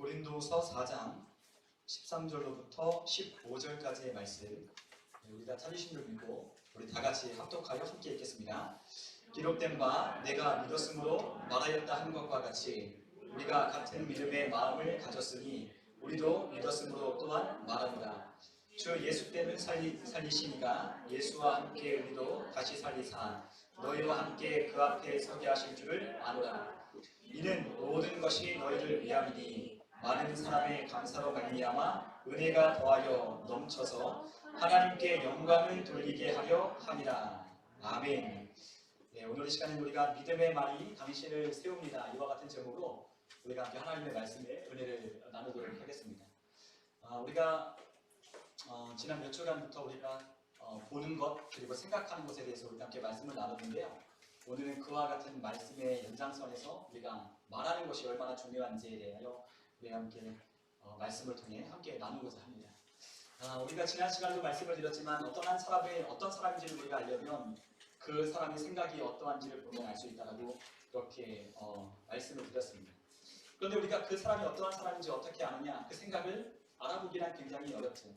고린도서 4장 13절로부터 15절까지의 말씀 우리가 찾으신 줄 믿고 우리 다 같이 합독하여 함께 읽겠습니다. 기록된 바 내가 믿었으므로 말하였다 하는 것과 같이 우리가 같은 믿음의 마음을 가졌으니 우리도 믿었으므로 또한 말하노라. 주 예수 때는 살리시니가 예수와 함께 우리도 다시 살리사 너희와 함께 그 앞에 서게 하실 줄을 아노라. 이는 모든 것이 너희를 위함이니 많은 사람의 감사로 말미암아 은혜가 더하여 넘쳐서 하나님께 영광을 돌리게 하려 함이라. 아멘. 네, 오늘 이 시간에 우리가 믿음의 말이 당신을 세웁니다. 이와 같은 제목으로 우리가 함께 하나님의 말씀에 은혜를 나누도록 하겠습니다. 우리가 지난 몇 주간부터 우리가 보는 것 그리고 생각하는 것에 대해서 우리가 함께 말씀을 나눴는데요. 오늘은 그와 같은 말씀의 연장선에서 우리가 말하는 것이 얼마나 중요한지에 대하여 우리가 함께 말씀을 통해 함께 나누고자 합니다. 우리가 지난 시간에도 말씀을 드렸지만 어떤 사람인지를 우리가 알려면 그 사람의 생각이 어떠한지를 보면 알 수 있다고 그렇게 말씀을 드렸습니다. 그런데 우리가 그 사람이 어떠한 사람인지 어떻게 아느냐, 그 생각을 알아보기란 굉장히 어렵죠.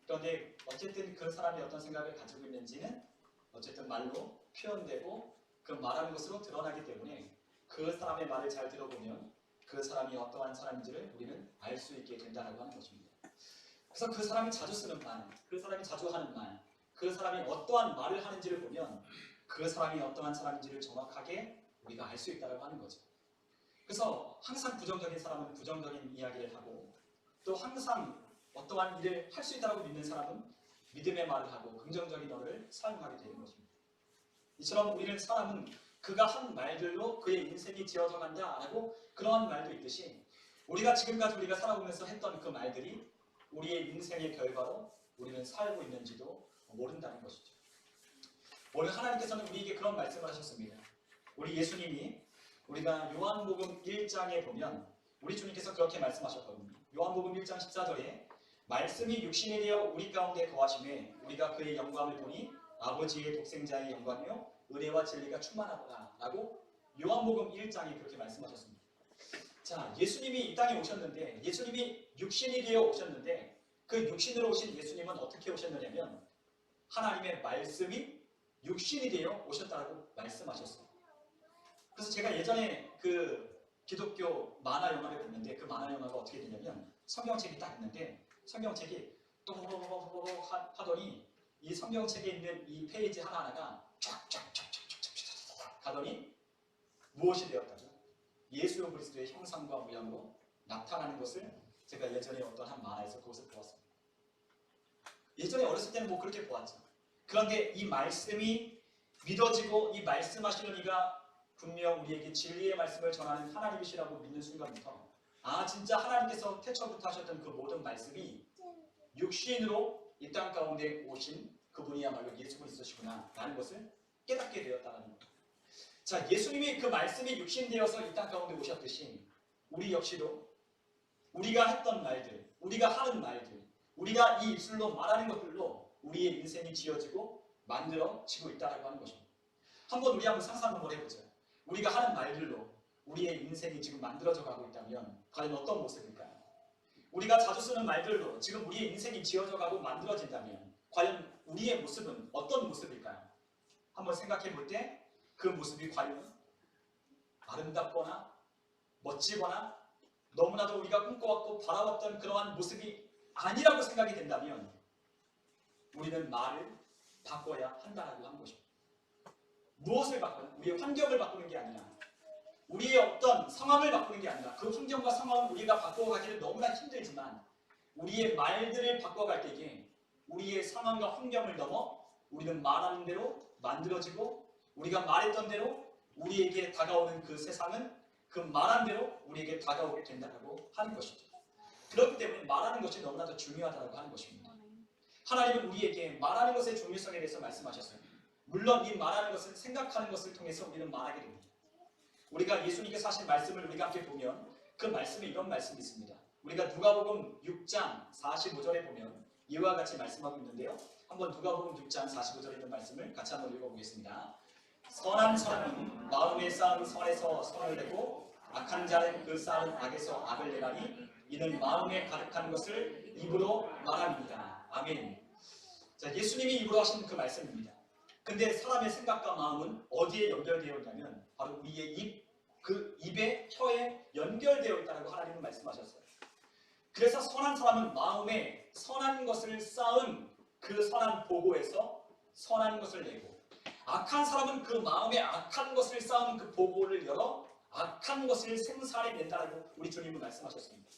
그런데 어쨌든 그 사람이 어떤 생각을 가지고 있는지는 어쨌든 말로 표현되고 그 말하는 것으로 드러나기 때문에 그 사람의 말을 잘 들어보면 그 사람이 어떠한 사람인지를 우리는 알 수 있게 된다고 하는 것입니다. 그래서 그 사람이 자주 쓰는 말, 그 사람이 자주 하는 말, 그 사람이 어떠한 말을 하는지를 보면 그 사람이 어떠한 사람인지를 정확하게 우리가 알 수 있다고 하는 거죠. 그래서 항상 부정적인 사람은 부정적인 이야기를 하고 또 항상 어떠한 일을 할 수 있다고 믿는 사람은 믿음의 말을 하고 긍정적인 언어를 사용하게 되는 것입니다. 이처럼 우리는 사람은 그가 한 말들로 그의 인생이 지어져 간다라고 그러한 말도 있듯이 우리가 지금까지 우리가 살아오면서 했던 그 말들이 우리의 인생의 결과로 우리는 살고 있는지도 모른다는 것이죠. 오늘 하나님께서는 우리에게 그런 말씀을 하셨습니다. 우리 예수님이 우리가 요한복음 1장에 보면 우리 주님께서 그렇게 말씀하셨거든요. 요한복음 1장 14절에 말씀이 육신이 되어 우리 가운데 거하심에 우리가 그의 영광을 보니 아버지의 독생자의 영광이요 은혜와 진리가 충만하다 라고 요한복음 1장에 그렇게 말씀하셨습니다. 자, 예수님이 이 땅에 오셨는데 예수님이 육신이 되어 오셨는데 그 육신으로 오신 예수님은 어떻게 오셨느냐면 하나님의 말씀이 육신이 되어 오셨다고 말씀하셨어요. 그래서 제가 예전에 그 기독교 만화 영화를 봤는데 그 만화 영화가 어떻게 되냐면 성경책이 딱 있는데 성경책이 또보보보보보 하더니 이 성경책에 있는 이 페이지 하나하나가 쫙쫙쫙쫙쫙쫙 가더니 무엇이 되었다고? 예수 그리스도의 형상과 모양으로 나타나는 것을 제가 예전에 어떤 한 만화에서 그것을 보았습니다. 예전에 어렸을 때는 뭐 그렇게 보았죠. 그런데 이 말씀이 믿어지고 이 말씀하시는 이가 분명 우리에게 진리의 말씀을 전하는 하나님이시라고 믿는 순간부터 진짜 하나님께서 태초부터 하셨던 그 모든 말씀이 육신으로 이 땅 가운데 오신 그분이야말로 예수 그리스도시구나 라는 것을 깨닫게 되었다는 것. 자, 예수님이 그 말씀이 육신되어서 이 땅 가운데 오셨듯이 우리 역시도 우리가 했던 말들, 우리가 하는 말들, 우리가 이 입술로 말하는 것들로 우리의 인생이 지어지고 만들어지고 있다고 하는 것입니다. 우리 한번 상상 한번 해보죠. 우리가 하는 말들로 우리의 인생이 지금 만들어져 가고 있다면 과연 어떤 모습일까요? 우리가 자주 쓰는 말들로 지금 우리의 인생이 지어져 가고 만들어진다면 과연 우리의 모습은 어떤 모습일까요? 한번 생각해 볼 때 그 모습이 과연 아름답거나 멋지거나 너무나도 우리가 꿈꿔왔고 바라봤던 그러한 모습이 아니라고 생각이 된다면 우리는 말을 바꿔야 한다라고 하는 것입니다. 무엇을 바꾸는? 우리의 환경을 바꾸는 게 아니라 우리의 어떤 상황을 바꾸는 게 아니라 그 환경과 상황을 우리가 바꿔가기는 너무나 힘들지만 우리의 말들을 바꿔갈 때에 우리의 상황과 환경을 넘어 우리는 말하는 대로 만들어지고 우리가 말했던 대로 우리에게 다가오는 그 세상은 그 말한 대로 우리에게 다가오게 된다고 하는 것이죠. 그렇기 때문에 말하는 것이 너무나도 중요하다고 하는 것입니다. 하나님은 우리에게 말하는 것의 중요성에 대해서 말씀하셨어요. 물론 이 말하는 것은 생각하는 것을 통해서 우리는 말하게 됩니다. 우리가 예수님께서 하신 말씀을 우리가 함께 보면 그 말씀에 이런 말씀이 있습니다. 우리가 누가복음 6장 45절에 보면 이와 같이 말씀하고 있는데요. 한번 누가복음 6장 45절에 있는 말씀을 같이 한번 읽어보겠습니다. 선한 사람은 마음에 쌓은 선에서 선을 내고 악한 자는 그 쌓은 악에서 악을 내라니 이는 마음에 가득한 것을 입으로 말합니다. 아멘. 자, 예수님이 입으로 하신 그 말씀입니다. 근데 사람의 생각과 마음은 어디에 연결되어 있냐면 바로 우리의 입, 그 입에 혀에 연결되어 있다고 하나님은 말씀하셨어요. 그래서 선한 사람은 마음에 선한 것을 쌓은 그 선한 보고에서 선한 것을 내고, 악한 사람은 그 마음에 악한 것을 쌓은 그 보고를 열어 악한 것을 생산해낸다라고 우리 주님은 말씀하셨습니다.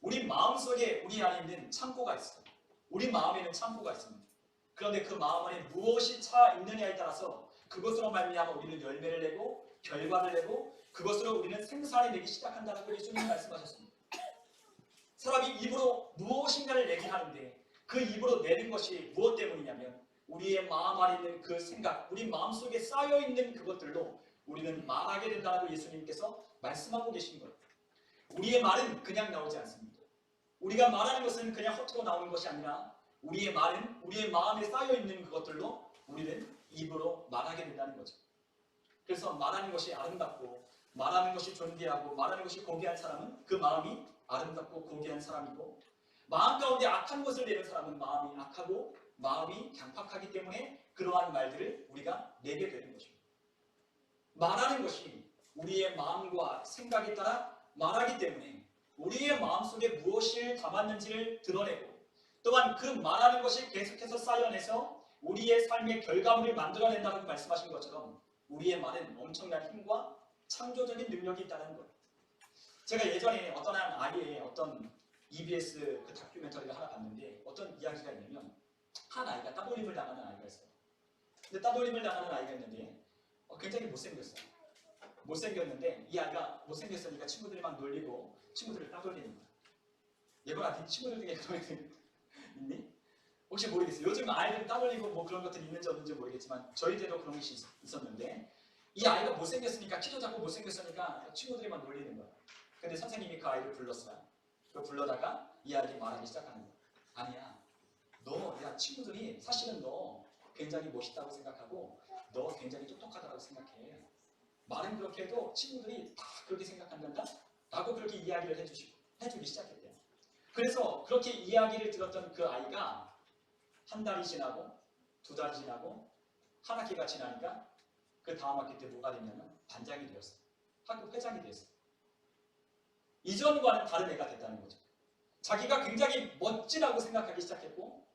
우리 마음속에 우리 안에 있는 창고가 있어요. 우리 마음에는 창고가 있습니다. 그런데 그 마음 안에 무엇이 차 있느냐에 따라서 그것으로 말미암아 우리는 열매를 내고 결과를 내고 그것으로 우리는 생산해내기 시작한다라고 예수님이 말씀하셨습니다. 사람이 입으로 무엇인가를 내긴 하는데 그 입으로 내는 것이 무엇 때문이냐면 우리의 마음 안에 있는 그 생각, 우리 마음속에 쌓여있는 그것들로 우리는 말하게 된다고 예수님께서 말씀하고 계신 거예요. 우리의 말은 그냥 나오지 않습니다. 우리가 말하는 것은 그냥 헛으로 나오는 것이 아니라 우리의 말은 우리의 마음에 쌓여있는 그것들로 우리는 입으로 말하게 된다는 거죠. 그래서 말하는 것이 아름답고 말하는 것이 존귀하고 말하는 것이 고귀한 사람은 그 마음이 아름답고 고귀한 사람이고, 마음 가운데 악한 것을 내는 사람은 마음이 악하고 마음이 강팍하기 때문에 그러한 말들을 우리가 내게 되는 것입니다. 말하는 것이 우리의 마음과 생각에 따라 말하기 때문에 우리의 마음속에 무엇을 담았는지를 드러내고, 또한 그 말하는 것이 계속해서 쌓여내서 우리의 삶의 결과물을 만들어낸다고 말씀하신 것처럼 우리의 말은 엄청난 힘과 창조적인 능력이 있다는 것. 제가 예전에 어떤 아이의 어떤 EBS 그 다큐멘터리를 하나 봤는데 어떤 이야기가 있냐면 한 아이가 따돌림을 당하는 아이가 있어요. 근데 따돌림을 당하는 아이가 있는데 굉장히 못생겼어요. 못생겼는데 이 아이가 못생겼으니까 친구들이 막 놀리고 친구들을 따돌리는 거야. 예건아, 네 친구들 중에 그런 애들 있니? 혹시 모르겠어요. 요즘 아이들 따돌리고 뭐 그런 것들이 있는지 없는지 모르겠지만 저희 때도 그런 것이 있었는데 이 아이가 못생겼으니까, 키도 작고 못생겼으니까 친구들이 막 놀리는 거야. 근데 선생님이 그 아이를 불렀어요. 그 불러다가 이 아이에게 말하기 시작하는 거야. 아니야, 야 친구들이 사실은 너 굉장히 멋있다고 생각하고 너 굉장히 똑똑하다고 생각해. 말은 그렇게 해도 친구들이 다 그렇게 생각한단다? 라고 그렇게 이야기를 해주기 시작했대요. 그래서 그렇게 이야기를 들었던 그 아이가 한 달이 지나고 두 달이 지나고 한 학기가 지나니까 그 다음 학기 때 뭐가 됐냐면 반장이 되었어요. 학급 회장이 되었어요. 이전과는 다른 애가 됐다는 거죠. 자기가 굉장히 멋지다고 생각하기 시작했고,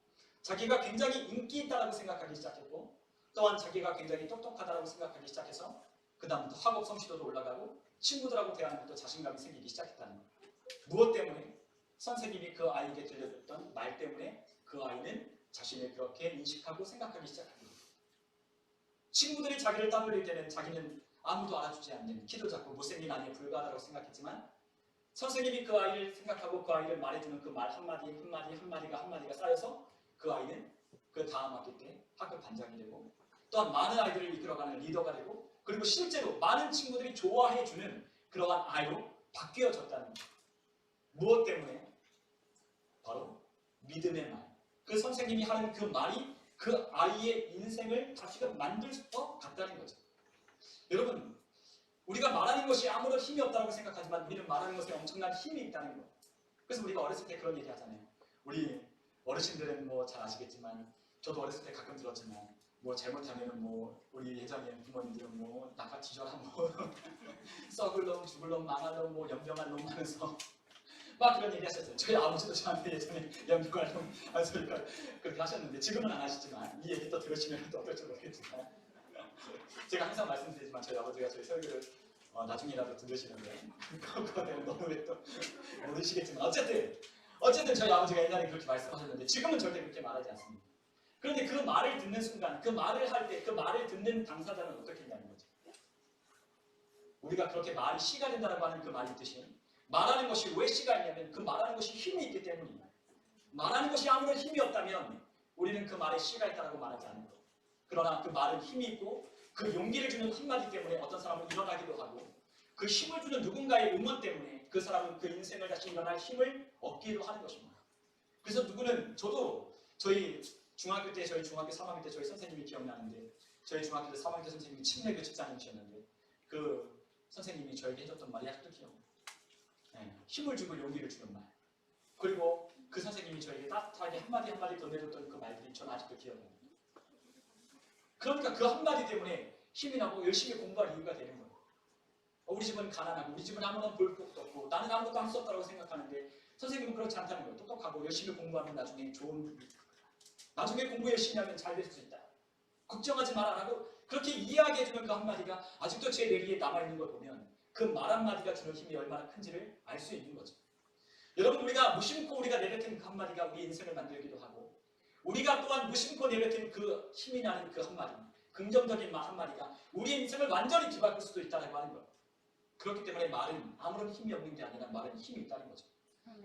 자기가 굉장히 인기 있다고 생각하기 시작했고, 또한 자기가 굉장히 똑똑하다고 생각하기 시작해서 그 다음부터 학업 성취도도 올라가고 친구들하고 대하는 것도 자신감이 생기기 시작했다는 거예요. 무엇 때문에? 선생님이 그 아이에게 들려줬던 말 때문에 그 아이는 자신을 그렇게 인식하고 생각하기 시작합니다. 친구들이 자기를 따돌릴 때는 자기는 아무도 알아주지 않는 키도 작고 못생긴 아이에 불과하다고 생각했지만 선생님이 그 아이를 생각하고 그 아이를 말해주는 그 말 한마디가 쌓여서 그 아이는 그 다음 학기 때 학급 반장이 되고 또한 많은 아이들을 이끌어가는 리더가 되고 그리고 실제로 많은 친구들이 좋아해주는 그러한 아이로 바뀌어졌다는 거예요. 무엇 때문에? 바로 믿음의 말. 그 선생님이 하는 그 말이 그 아이의 인생을 다시금 만들 것 같다는 거죠. 여러분, 우리가 말하는 것이 아무런 힘이 없다고 생각하지만 우리는 말하는 것에 엄청난 힘이 있다는 거예요. 그래서 우리가 어렸을 때 그런 얘기 하잖아요. 우리 어르신들은 뭐 잘 아시겠지만 저도 어렸을 때 가끔 들었지만 뭐 잘못하면 뭐 우리 예전에 부모님들은 뭐 나가 뒤져라 뭐 썩을 놈, 죽을 놈, 망할 놈, 뭐 연병할 놈 하면서 막 그런 얘기 하셨어요. 저희 아버지도 저한테 예전에 연병할 놈 한 소리가 그렇게 하셨는데 지금은 안 하시지만 이 얘기 또 들으시면 또 어떨지 모르겠지만 제가 항상 말씀드리지만 저희 아버지가 저희 설교를 나중에라도 들으시는데 그거는 너무 왜 또 모르시겠지만 어쨌든 저희 아버지가 옛날에 그렇게 말씀하셨는데 지금은 절대 그렇게 말하지 않습니다. 그런데 그 말을 듣는 순간, 그 말을 할 때 그 말을 듣는 당사자는 어떻게 된다는 거죠? 우리가 그렇게 말이 씨가 된다고 하는 그 말이 뜻이 말하는 것이 왜 씨가 있냐면 그 말하는 것이 힘이 있기 때문입니다. 말하는 것이 아무런 힘이 없다면 우리는 그 말에 씨가 있다고 말하지 않는 거예요. 그러나 그 말은 힘이 있고 그 용기를 주는 한마디 때문에 어떤 사람은 일어나기도 하고 그 힘을 주는 누군가의 응원 때문에 그 사람은 그 인생을 다시 일어날 힘을 얻기도 하는 것입니다. 그래서 저도 저희 중학교 때 저희 중학교 3학년 때 저희 선생님이 기억나는데 저희 중학교 때 3학년 때 선생님이 침례교 집사님이셨는데 그 선생님이 저에게 해줬던 말이 아직도 기억나요. 네, 힘을 주고 용기를 주는 말. 그리고 그 선생님이 저에게 따뜻하게 한마디 한마디 건네줬던 그 말들이 저는 아직도 기억나요. 그러니까 그 한마디 때문에 힘이 나고 열심히 공부할 이유가 되는 거예요. 우리 집은 가난하고 우리 집은 아무런 볼 것도 없고 나는 아무것도 할 수 없다고 생각하는데 선생님은 그렇지 않다는 거예요. 똑똑하고 열심히 공부하면 나중에 나중에 공부 열심히 하면 잘 될 수 있다. 걱정하지 말아라고 그렇게 이야기해주는 그 한마디가 아직도 제 뇌리에 남아있는 걸 보면 그 말 한마디가 주는 힘이 얼마나 큰지를 알 수 있는 거죠. 여러분 우리가 무심코 우리가 내뱉은 그 한마디가 우리 인생을 만들기도 하고 우리가 또한 무심코 내뱉은 그 힘이 나는 그 한마디 긍정적인 말 한마디가 우리 인생을 완전히 뒤바꿀 수도 있다고 하는 거예요. 그렇기 때문에 말은 아무런 힘이 없는 게 아니라 말은 힘이 있다는 거죠.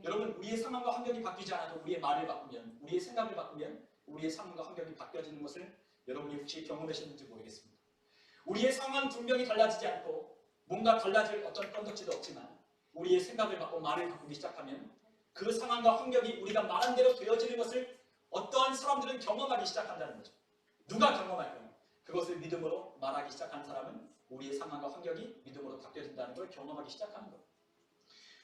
여러분 우리의 상황과 환경이 바뀌지 않아도 우리의 말을 바꾸면 우리의 생각을 바꾸면 우리의 상황과 환경이 바뀌어지는 것을 여러분이 혹시 경험하셨는지 모르겠습니다. 우리의 상황은 분명히 달라지지 않고 뭔가 달라질 어떤 건덕지도 없지만 우리의 생각을 바꾸고 말을 바꾸기 시작하면 그 상황과 환경이 우리가 말한 대로 되어지는 것을 어떠한 사람들은 경험하기 시작한다는 거죠. 누가 경험할까요? 그것을 믿음으로 말하기 시작한 사람은 우리의 상황과 환경이 믿음으로 바뀌어진다는 걸 경험하기 시작하는 거예요.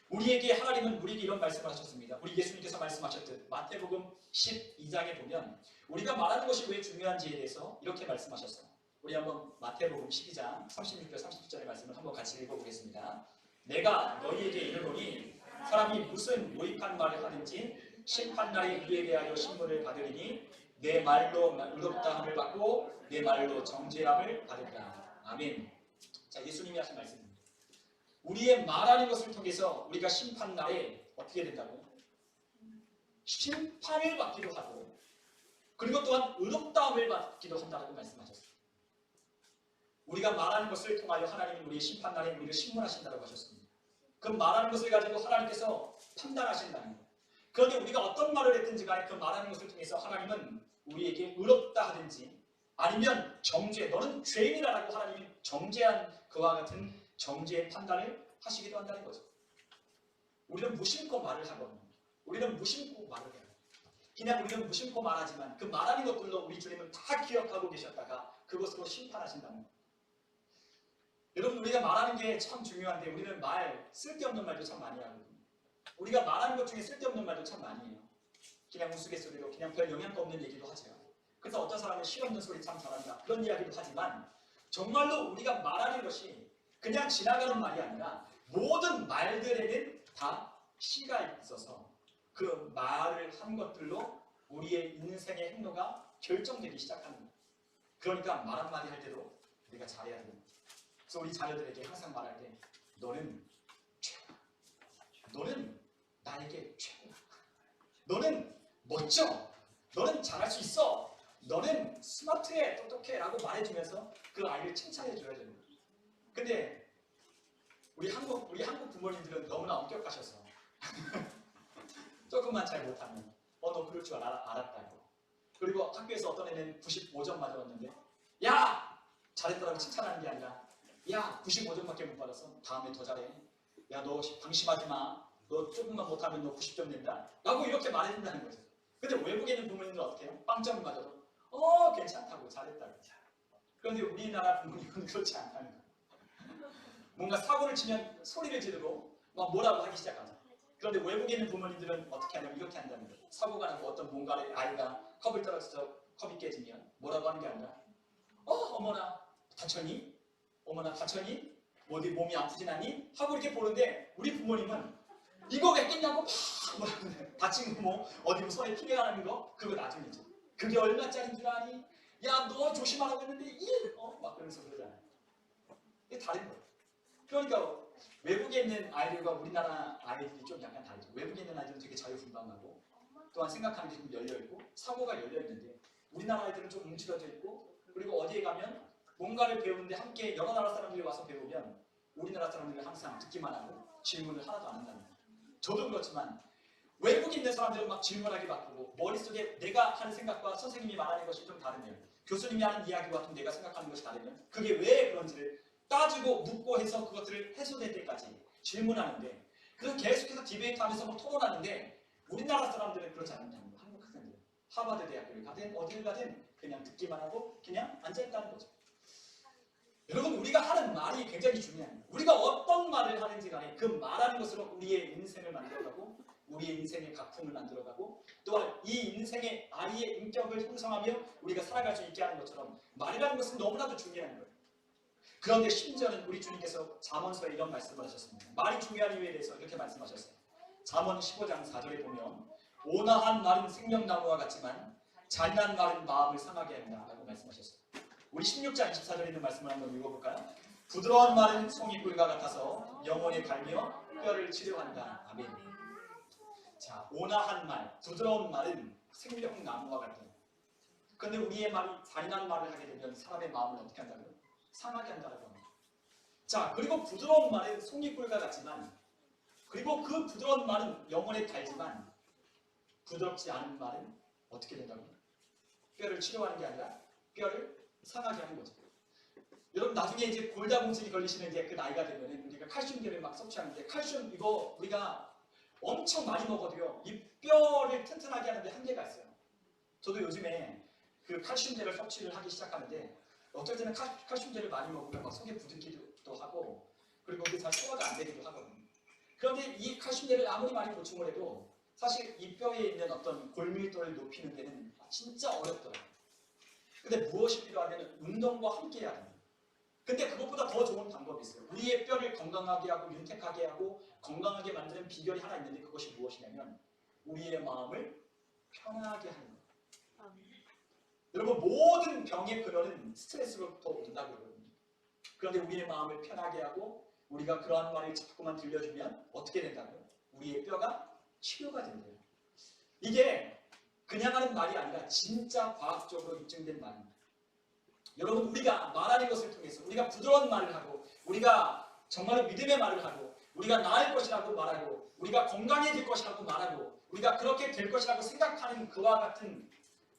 우리에게 하나님은 우리에게 이런 말씀을 하셨습니다. 우리 예수님께서 말씀하셨듯 마태복음 12장에 보면 우리가 말하는 것이 왜 중요한지에 대해서 이렇게 말씀하셨어요. 우리 한번 마태복음 12장 36절 37절의 말씀을 한번 같이 읽어보겠습니다. 내가 너희에게 이르노니 사람이 무슨 모익한 말을 하든지 심판날에 그에 대하여 신문을 받으리니 내 말로 의롭다함을 받고 내 말로 정죄함을 받으리라. 아멘. 자, 예수님이 하신 말씀입니다. 우리의 말하는 것을 통해서 우리가 심판날에 어떻게 된다고? 심판을 받기도 하고 그리고 또한 의롭다함을 받기도 한다고 말씀하셨습니다. 우리가 말하는 것을 통하여 하나님은 우리의 심판날에 우리를 심문하신다고 하셨습니다. 그 말하는 것을 가지고 하나님께서 판단하신다는 거예요. 그런데 우리가 어떤 말을 했든지 간에 그 말하는 것을 통해서 하나님은 우리에게 의롭다 하든지 아니면 정죄, 너는 죄인이라고 하나님이 정죄한 그와 같은 정죄의 판단을 하시기도 한다는 거죠. 우리는 무심코 말을 하거든요. 우리는 무심코 말을 해요. 그냥 우리는 무심코 말하지만 그 말하는 것들로 우리 주님은 다 기억하고 계셨다가 그것으로 심판하신다는 거예요. 여러분 우리가 말하는 게 참 중요한데 우리는 쓸데없는 말도 참 많이 하거든요. 우리가 말하는 것 중에 쓸데없는 말도 참 많이 해요. 그냥 우스갯소리로 그냥 별 영향도 없는 얘기도 하죠. 그래서 어떤 사람은 실없는 소리 참 잘한다 그런 이야기도 하지만 정말로 우리가 말하는 것이 그냥 지나가는 말이 아니라 모든 말들에는 다 시가 있어서 그 말을 한 것들로 우리의 인생의 행로가 결정되기 시작하는 거예요. 그러니까 말 한마디 할 때도 우리가 잘해야 돼요. 그래서 우리 자녀들에게 항상 말할 때 너는 최고야. 너는 나에게 최고야. 너는 멋져. 너는 잘할 수 있어. 너는 스마트해. 똑똑해. 라고 말해주면서 그 아이를 칭찬해줘야 됩니다. 근데 우리 한국 부모님들은 너무나 엄격하셔서 조금만 잘 못하면 너 그럴 줄 알았다고. 그리고 학교에서 어떤 애는 95점 맞았는데 야! 잘했다고 칭찬하는 게 아니라 야 95점밖에 못 받았어. 다음에 더 잘해. 야 너 방심하지 마. 너 조금만 못하면 너 90점 낸다. 라고 이렇게 말해준다는 거죠. 근데 외국에 있는 부모님들은 어떻게 해요? 빵점 맞아도 괜찮다고 잘했다고. 그런데 우리나라 부모님은 그렇지 않다는 거예요. 뭔가 사고를 치면 소리를 지르고 막 뭐라고 하기 시작하죠. 그런데 외국에 있는 부모님들은 어떻게 하냐면 이렇게 한다는 거예요. 사고가 나고 어떤 뭔가를 아이가 컵을 떨어져서 컵이 깨지면 뭐라고 하는 게 아니라 어머나 다쳤니? 어머나 다쳤니? 어디 몸이 아프진 않니? 하고 이렇게 보는데 우리 부모님은 이거 왜 깼냐고 막 뭐라고 다친 거 뭐 어디 뭐 손에 피가 나는 거 그거 나중이죠. 그게 얼마짜리인 줄 아니? 야 너 조심하라고 했는데 막 그러면서 그러잖아요. 이게 다른 거예요. 그러니까 외국에 있는 아이들과 우리나라 아이들이 좀 약간 다르죠. 외국에 있는 아이들은 되게 자유분방하고 또한 생각하는 게 좀 열려있고 사고가 열려있는데 우리나라 아이들은 좀 움츠러져 있고 그리고 어디에 가면 뭔가를 배우는데 함께 여러 나라 사람들이 와서 배우면 우리나라 사람들은 항상 듣기만 하고 질문을 하나도 안 한다는 거예요. 저도 그렇지만 외국에 있는 사람들은 막 질문하기 바쁘고 머릿속에 내가 하는 생각과 선생님이 말하는 것이 좀 다르면 교수님이 하는 이야기와 좀 내가 생각하는 것이 다르면 그게 왜 그런지를 따지고 묻고 해서 그것들을 해소될 때까지 질문하는데 그래서 계속해서 디베이트하면서 막 토론하는데 우리나라 사람들은 그렇지 않는다는 거예요. 한국 학생들 하버드 대학교를 가든 어디를 가든 그냥 듣기만 하고 그냥 앉아있다는 거죠. 여러분, 우리가 하는 말이 굉장히 중요해요. 우리가 어떤 말을 하는지 간에 그 말하는 것으로 우리의 인생을 만들어가고 우리의 인생의 작품을 만들어가고 또한 이 인생의 아이의 인격을 형성하며 우리가 살아갈 수 있게 하는 것처럼 말이라는 것은 너무나도 중요한 거예요. 그런데 심지어는 우리 주님께서 잠언서에 이런 말씀을 하셨습니다. 말이 중요한 이유에 대해서 이렇게 말씀하셨어요. 잠언 15장 4절에 보면 온화한 말은 생명나무와 같지만 잔인한 말은 마음을 상하게 한다 라고 말씀하셨어요. 우리 16장 24절에 있는 말씀을 한번 읽어볼까요? 부드러운 말은 송이꿀과 같아서 영혼에 갈며 뼈를 치료한다. 아멘. 자, 온화한 말, 부드러운 말은 생명나무와 같아요. 그런데 우리의 말이 잔인한 말을 하게 되면 사람의 마음을 어떻게 한다고요? 상하게 한다고 합니다. 자, 그리고 부드러운 말은 송이꿀과 같지만, 그리고 그 부드러운 말은 영혼에 달지만 부드럽지 않은 말은 어떻게 된다고요? 뼈를 치료하는 게 아니라 뼈를 상하게 하는 거죠. 여러분, 나중에 이제 골다공증이 걸리시는 이제 그 나이가 되면 우리가 칼슘제를 막 섭취하는데, 칼슘 이거 우리가 엄청 많이 먹어도요 이 뼈를 튼튼하게 하는데 한계가 있어요. 저도 요즘에 그 칼슘제를 섭취를 하기 시작하는데 어쩔 때는 칼슘제를 많이 먹으면 막 속에 부들기도 하고 그리고 그게 잘 소화가 안 되기도 하거든요. 그런데 이 칼슘제를 아무리 많이 보충을 해도 사실 이 뼈에 있는 어떤 골밀도를 높이는 데는 진짜 어렵더라고요. 근데 무엇이 필요하냐면 운동과 함께 해야 됩니다. 근데 그것보다 더 좋은 방법이 있어요. 우리의 뼈를 건강하게 하고 윤택하게 하고 건강하게 만드는 비결이 하나 있는데 그것이 무엇이냐면 우리의 마음을 편하게 하는 거예요. 여러분, 모든 병의 근원은 스트레스로부터 온다고 그러거든요. 그런데 우리의 마음을 편하게 하고 우리가 그러한 말을 자꾸만 들려주면 어떻게 된다고요? 우리의 뼈가 치료가 된대요. 이게 그냥 하는 말이 아니라 진짜 과학적으로 입증된 말입니다. 여러분, 우리가 말하는 것을 통해서 우리가 부드러운 말을 하고 우리가 정말로 믿음의 말을 하고 우리가 나을 것이라고 말하고 우리가 건강해질 것이라고 말하고 우리가 그렇게 될 것이라고 생각하는 그와 같은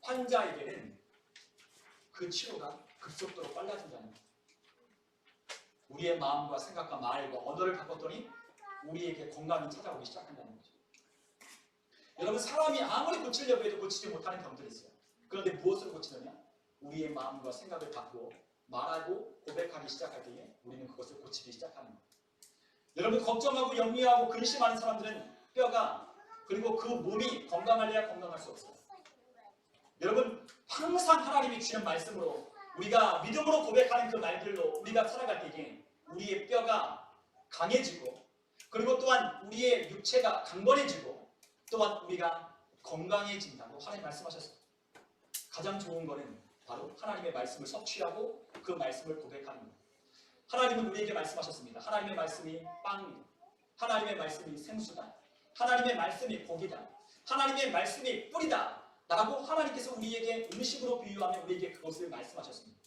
환자에게는 그 치료가 급속도로 빨라진다는 거예요. 우리의 마음과 생각과 말과 언어를 바꿨더니 우리에게 건강이 찾아오기 시작한다는 거죠. 여러분, 사람이 아무리 고치려고 해도 고치지 못하는 병들이 있어요. 그런데 무엇을 고치느냐? 우리의 마음과 생각을 바꾸고 말하고 고백하기 시작할 때에 우리는 그것을 고치기 시작하는 거예요. 여러분, 걱정하고 염려하고 근심하는 사람들은 뼈가 그리고 그 몸이 건강할래야 건강할 수 없어요. 여러분, 항상 하나님이 주시는 말씀으로 우리가 믿음으로 고백하는 그 말들로 우리가 살아갈 때에 우리의 뼈가 강해지고 그리고 또한 우리의 육체가 강건해지고 또한 우리가 건강해진다고 하나님 말씀하셨습니다. 가장 좋은 거는 바로 하나님의 말씀을 섭취하고 그 말씀을 고백하는 것. 하나님은 우리에게 말씀하셨습니다. 하나님의 말씀이 빵이다. 하나님의 말씀이 생수다. 하나님의 말씀이 고기다. 하나님의 말씀이 뿌리다. 라고 하나님께서 우리에게 음식으로 비유하며 우리에게 그것을 말씀하셨습니다.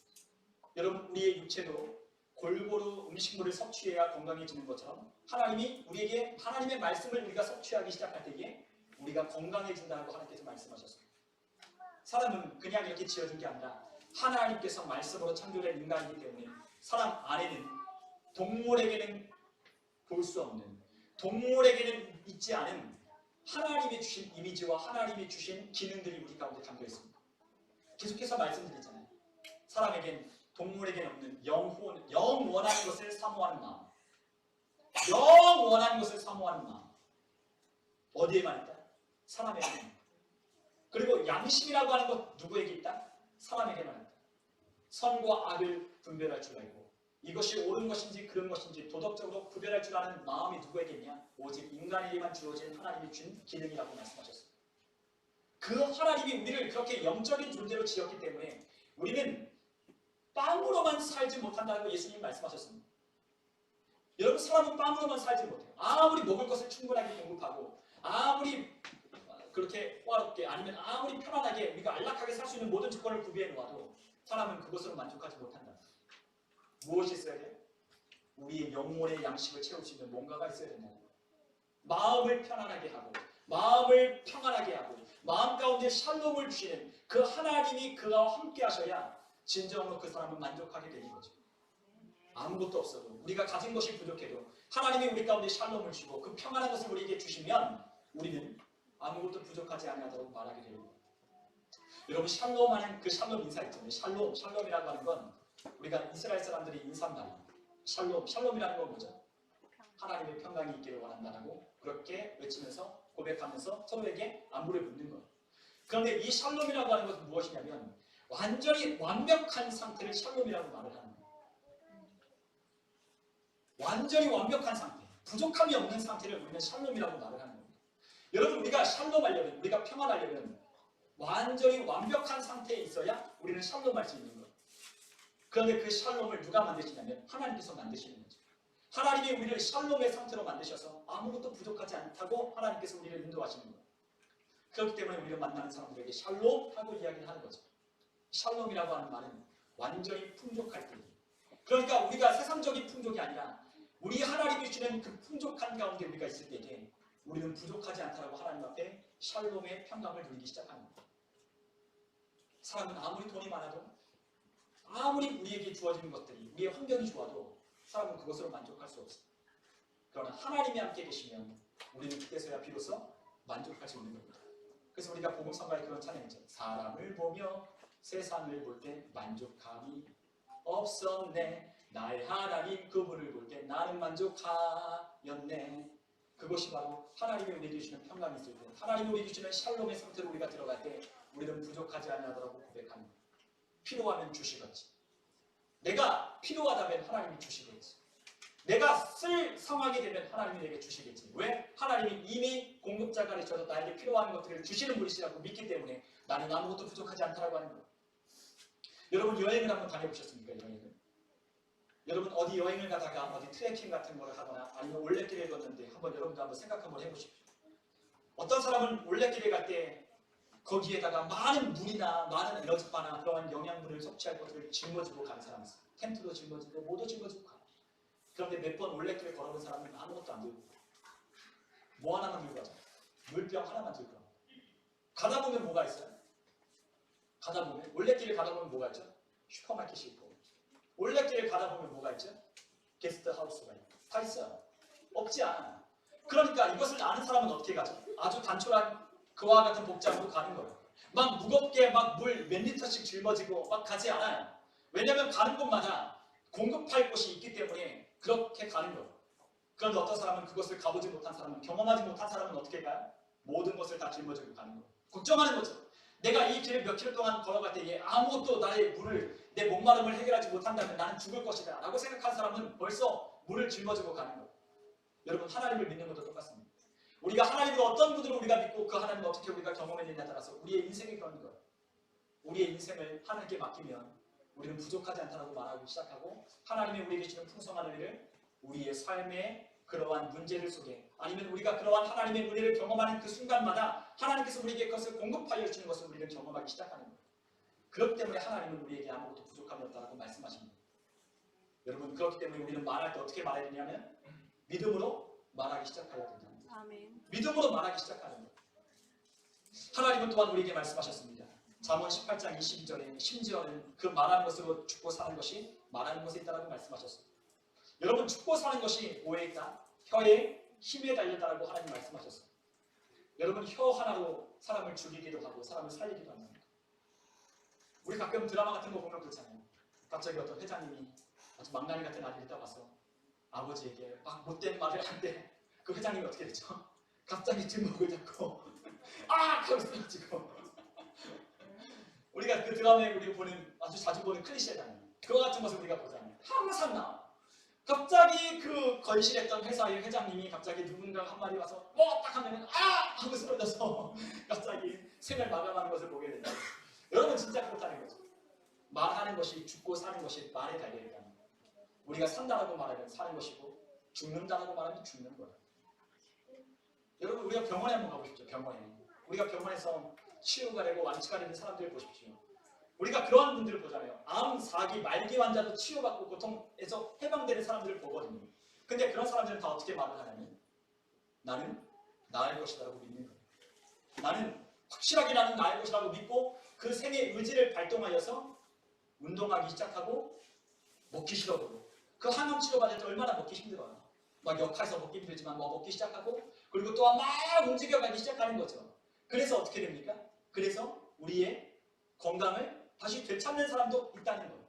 여러분, 우리의 육체도 골고루 음식물을 섭취해야 건강해지는 것처럼 하나님이 우리에게 하나님의 말씀을 우리가 섭취하기 시작할 때에 우리가 건강해진다고 하나님께서 말씀하셨습니다. 사람은 그냥 이렇게 지어진 게 아니라 하나님께서 말씀으로 창조된 인간이기 때문에 사람 안에는 동물에게는 볼 수 없는, 동물에게는 있지 않은 하나님이 주신 이미지와 하나님이 주신 기능들이 우리 가운데 담겨 있습니다. 계속해서 말씀드리잖아요. 사람에겐 동물에겐 없는 영원한 것을 사모하는 마음, 영원한 것을 사모하는 마음. 어디에만 있다? 사람에게만. 그리고 양심이라고 하는 것 누구에게 있다? 사람에게만 있다. 선과 악을 분별할 줄 알고 이것이 옳은 것인지 그른 것인지 도덕적으로 구별할 줄 아는 마음이 누구에게 있냐? 오직 인간에게만 주어진 하나님이 준 기능이라고 말씀하셨습니다. 그 하나님이 우리를 그렇게 영적인 존재로 지었기 때문에 우리는 빵으로만 살지 못한다고 예수님 말씀하셨습니다. 여러분, 사람은 빵으로만 살지 못해요. 아무리 먹을 것을 충분하게 공급하고 아무리 그렇게 호화롭게 아니면 아무리 편안하게 우리가 안락하게 살 수 있는 모든 조건을 구비해 놓아도 사람은 그것으로 만족하지 못한다. 무엇이 있어야 돼요? 우리의 영혼의 양식을 채울 수 있는 뭔가가 있어야 된다는 거예요. 마음을 편안하게 하고 마음을 평안하게 하고 마음 가운데 샬롬을 주시는 그 하나님이 그와 함께 하셔야 진정으로 그 사람은 만족하게 되는 거죠. 아무것도 없어도 우리가 가진 것이 부족해도 하나님이 우리 가운데 샬롬을 주고 그 평안한 것을 우리에게 주시면 우리는 아무것도 부족하지 않냐고 말하게 되는 거예요. 여러분, 샬롬하는 그 샬롬 인사 있잖아요. 샬롬이라고 하는 건 우리가 이스라엘 사람들이 인사한 말이 샬롬, 샬롬이라는 건 뭐죠? 하나님의 평강이 있기를 원한다라고 그렇게 외치면서 고백하면서 서로에게 안부를 묻는 거예요. 그런데 이 샬롬이라고 하는 것은 무엇이냐면 완전히 완벽한 상태를 샬롬이라고 말을 하는 거예요. 완전히 완벽한 상태, 부족함이 없는 상태를 우리는 샬롬이라고 말을 하는 겁니다. 여러분, 우리가 샬롬하려면, 우리가 평안하려면 완전히 완벽한 상태에 있어야 우리는 샬롬할 수 있는 거예요. 그런데 그 샬롬을 누가 만드시냐면 하나님께서 만드시는 거죠. 하나님이 우리를 샬롬의 상태로 만드셔서 아무것도 부족하지 않다고 하나님께서 우리를 인도하시는 거예요. 그렇기 때문에 우리가 만나는 사람들에게 샬롬 하고 이야기를 하는 거죠. 샬롬이라고 하는 말은 완전히 풍족할 때, 그러니까 우리가 세상적인 풍족이 아니라 우리 하나님이 주는 그 풍족한 가운데 우리가 있을 때에 우리는 부족하지 않다라고 하나님 앞에 샬롬의 평강을 누리기 시작하는 거예요. 사람은 아무리 돈이 많아도 아무리 우리에게 주어지는 것들이 우리의 환경이 좋아도 사람은 그것으로 만족할 수 없어요. 그러나 하나님이 함께 계시면 우리는 그때서야 비로소 만족할 수 있는 겁니다. 그래서 우리가 복음성가에 그런 찬양이죠. 사람을 보며 세상을 볼 때 만족함이 없었네. 나의 하나님 그분을 볼 때 나는 만족하였네. 그것이 바로 하나님이 우리에게 주시는 평강이 있을 때, 하나님이 우리에게 주시는 샬롬의 상태로 우리가 들어갈 때 우리는 부족하지 아니하더라고 고백하는 거예요. 필요하면 주시겠지. 내가 필요하다면 하나님이 주시겠지. 내가 쓸 상황이 되면 하나님이 내게 주시겠지. 왜? 하나님이 이미 공급자가 되셔서 나에게 필요한 것들을 주시는 분이시라고 믿기 때문에 나는 아무것도 부족하지 않다라고 하는 거예요. 여러분, 여행을 한번 다녀보셨습니까? 여행을? 여러분, 어디 여행을 가다가 어디 트레킹 같은 거를 하거나 아니면 올레길을 걷는데 여러분도 한번 생각 한번 해보십시오. 어떤 사람은 올레길에 갈 때 거기에다가 많은 물이나 많은 에너지바나 그러한 영양분을 섭취할 것들을 짊어지고 가는 사람이 있어요. 텐트도 짊어지고 뭐도 짊어지고 가요. 그런데 몇 번 올레길을 걸어본 사람은 아무것도 안 들고 뭐 하나만 들고 가죠. 물병 하나만 들고 가요. 가다 보면 뭐가 있어요? 가다 보면 올레길을 가다 보면 뭐가 있죠? 슈퍼마켓이 있고, 올레길을 가다 보면 뭐가 있죠? 게스트하우스가 있고, 다 있어요. 없지 않아요. 그러니까 이것을 아는 사람은 어떻게 가죠? 아주 단촐한 그와 같은 복장으로 가는 거예요. 막 무겁게 막 물 몇 리터씩 짊어지고 막 가지 않아요. 왜냐하면 가는 곳마다 공급할 곳이 있기 때문에 그렇게 가는 거예요. 그런데 어떤 사람은 그것을 가보지 못한 사람은, 경험하지 못한 사람은 어떻게 가요? 모든 것을 다 짊어지고 가는 거예요. 걱정하는 거죠. 내가 이 길을 몇 킬로 동안 걸어갈 때 아무것도 나의 물을, 내 목마름을 해결하지 못한다면 나는 죽을 것이다 라고 생각한 사람은 벌써 물을 짊어지고 가는 거예요. 여러분, 하나님을 믿는 것도 똑같습니다. 우리가 하나님을 어떤 분으로 우리가 믿고 그 하나님을 어떻게 우리가 경험했느냐에 따라서 우리의 인생이 그런 거예요. 우리의 인생을 하나님께 맡기면 우리는 부족하지 않다고 말하기 시작하고 하나님이 우리에게 주는 풍성한 은혜를 우리의 삶의 그러한 문제들 속에, 아니면 우리가 그러한 하나님의 은혜를 경험하는 그 순간마다 하나님께서 우리에게 그것을 공급하여 주시는 것을 우리는 경험하기 시작하는 거예요. 그렇기 때문에 하나님은 우리에게 아무것도 부족함이 없다고 말씀하십니다. 여러분, 그렇기 때문에 우리는 말할 때 어떻게 말해야 되냐면 믿음으로 말하기 시작해야 된다. 아멘. 믿음으로 말하기 시작하는 거예요. 하나님은 또한 우리에게 말씀하셨습니다. 잠언 18장 22절에 심지어는 그 말하는 것으로 죽고 사는 것이 말하는 것에 있다라고 말씀하셨습니다. 여러분, 죽고 사는 것이 뭐에 있다? 혀의 힘에 달렸다라고 하나님 말씀하셨어요. 여러분, 혀 하나로 사람을 죽이기도 하고 사람을 살리기도 합니다. 우리 가끔 드라마 같은 거 보면 그렇잖아요. 갑자기 어떤 회장님이 아주 망나니 같은 아들이 딱 와서 아버지에게 막 못된 말을 하는데 그 회장님이 어떻게 됐죠? 갑자기 뒷목을 잡고 아! 하고 쓰러지고 우리가 그 드라마에 우리가 보는, 아주 자주 보는 클리셰잖아요. 그와 같은 것을 우리가 보잖아요. 항상 나와. 갑자기 그 건실했던 회사의 회장님이 갑자기 누군가 한 마디 와서 뭐 딱 하면은 아! 하고 쓰러져서 갑자기 생을 마감하는 것을 보게 된다. 여러분, 진짜 그렇다는 거죠. 말하는 것이, 죽고 사는 것이 말에 달려있다는 거예요. 우리가 산다라고 말하면 사는 것이고 죽는다라고 말하면 죽는 거예요. 여러분, 우리가 병원에 한번 가보십시오. 병원에. 우리가 병원에서 치유가 되고 완치가 되는 사람들을 보십시오. 우리가 그러한 분들을 보잖아요. 암, 사기, 말기 환자도 치유받고 고통에서 해방되는 사람들을 보거든요. 근데 그런 사람들은 다 어떻게 말을 하냐면 나는 나을 것이라고 믿는 거예요. 나는 확실하게 나는 나을 것이라고 믿고 그 생의 의지를 발동하여서 운동하기 시작하고 먹기 싫어도 그 항암 치료받을 때 얼마나 먹기 힘들어요. 막 역할해서 먹기 힘들지만 먹기 시작하고 그리고 또한 막 움직여가기 시작하는 거죠. 그래서 어떻게 됩니까? 그래서 우리의 건강을 다시 되찾는 사람도 있다는 거예요.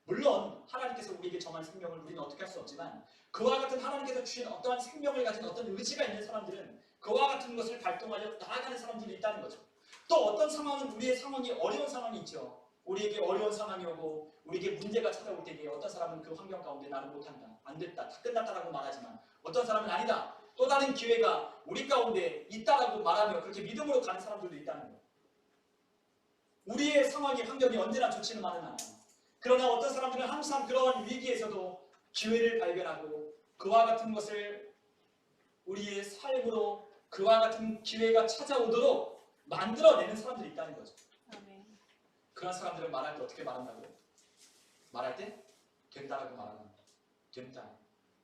물론 하나님께서 우리에게 정한 생명을 우리는 어떻게 할 수 없지만 그와 같은 하나님께서 주신 어떠한 생명을 가진 어떤 의지가 있는 사람들은 그와 같은 것을 발동하여 나아가는 사람들이 있다는 거죠. 또 어떤 상황은 우리의 상황이 어려운 상황이 있죠. 우리에게 어려운 상황이 오고 우리에게 문제가 찾아올 때에 어떤 사람은 그 환경 가운데 나는 못한다, 안 됐다, 다 끝났다라고 말하지만 어떤 사람은 아니다, 또 다른 기회가 우리 가운데 있다라고 말하며 그렇게 믿음으로 가는 사람들도 있다는 거예요. 우리의 상황이 환경이 언제나 좋지는 않으나 그러나 어떤 사람들은 항상 그러한 위기에서도 기회를 발견하고 그와 같은 것을 우리의 삶으로 그와 같은 기회가 찾아오도록 만들어내는 사람들이 있다는 거죠. 그런 사람들은 말할 때 어떻게 말한다고? 말할 때 된다라고 말하는, 된다,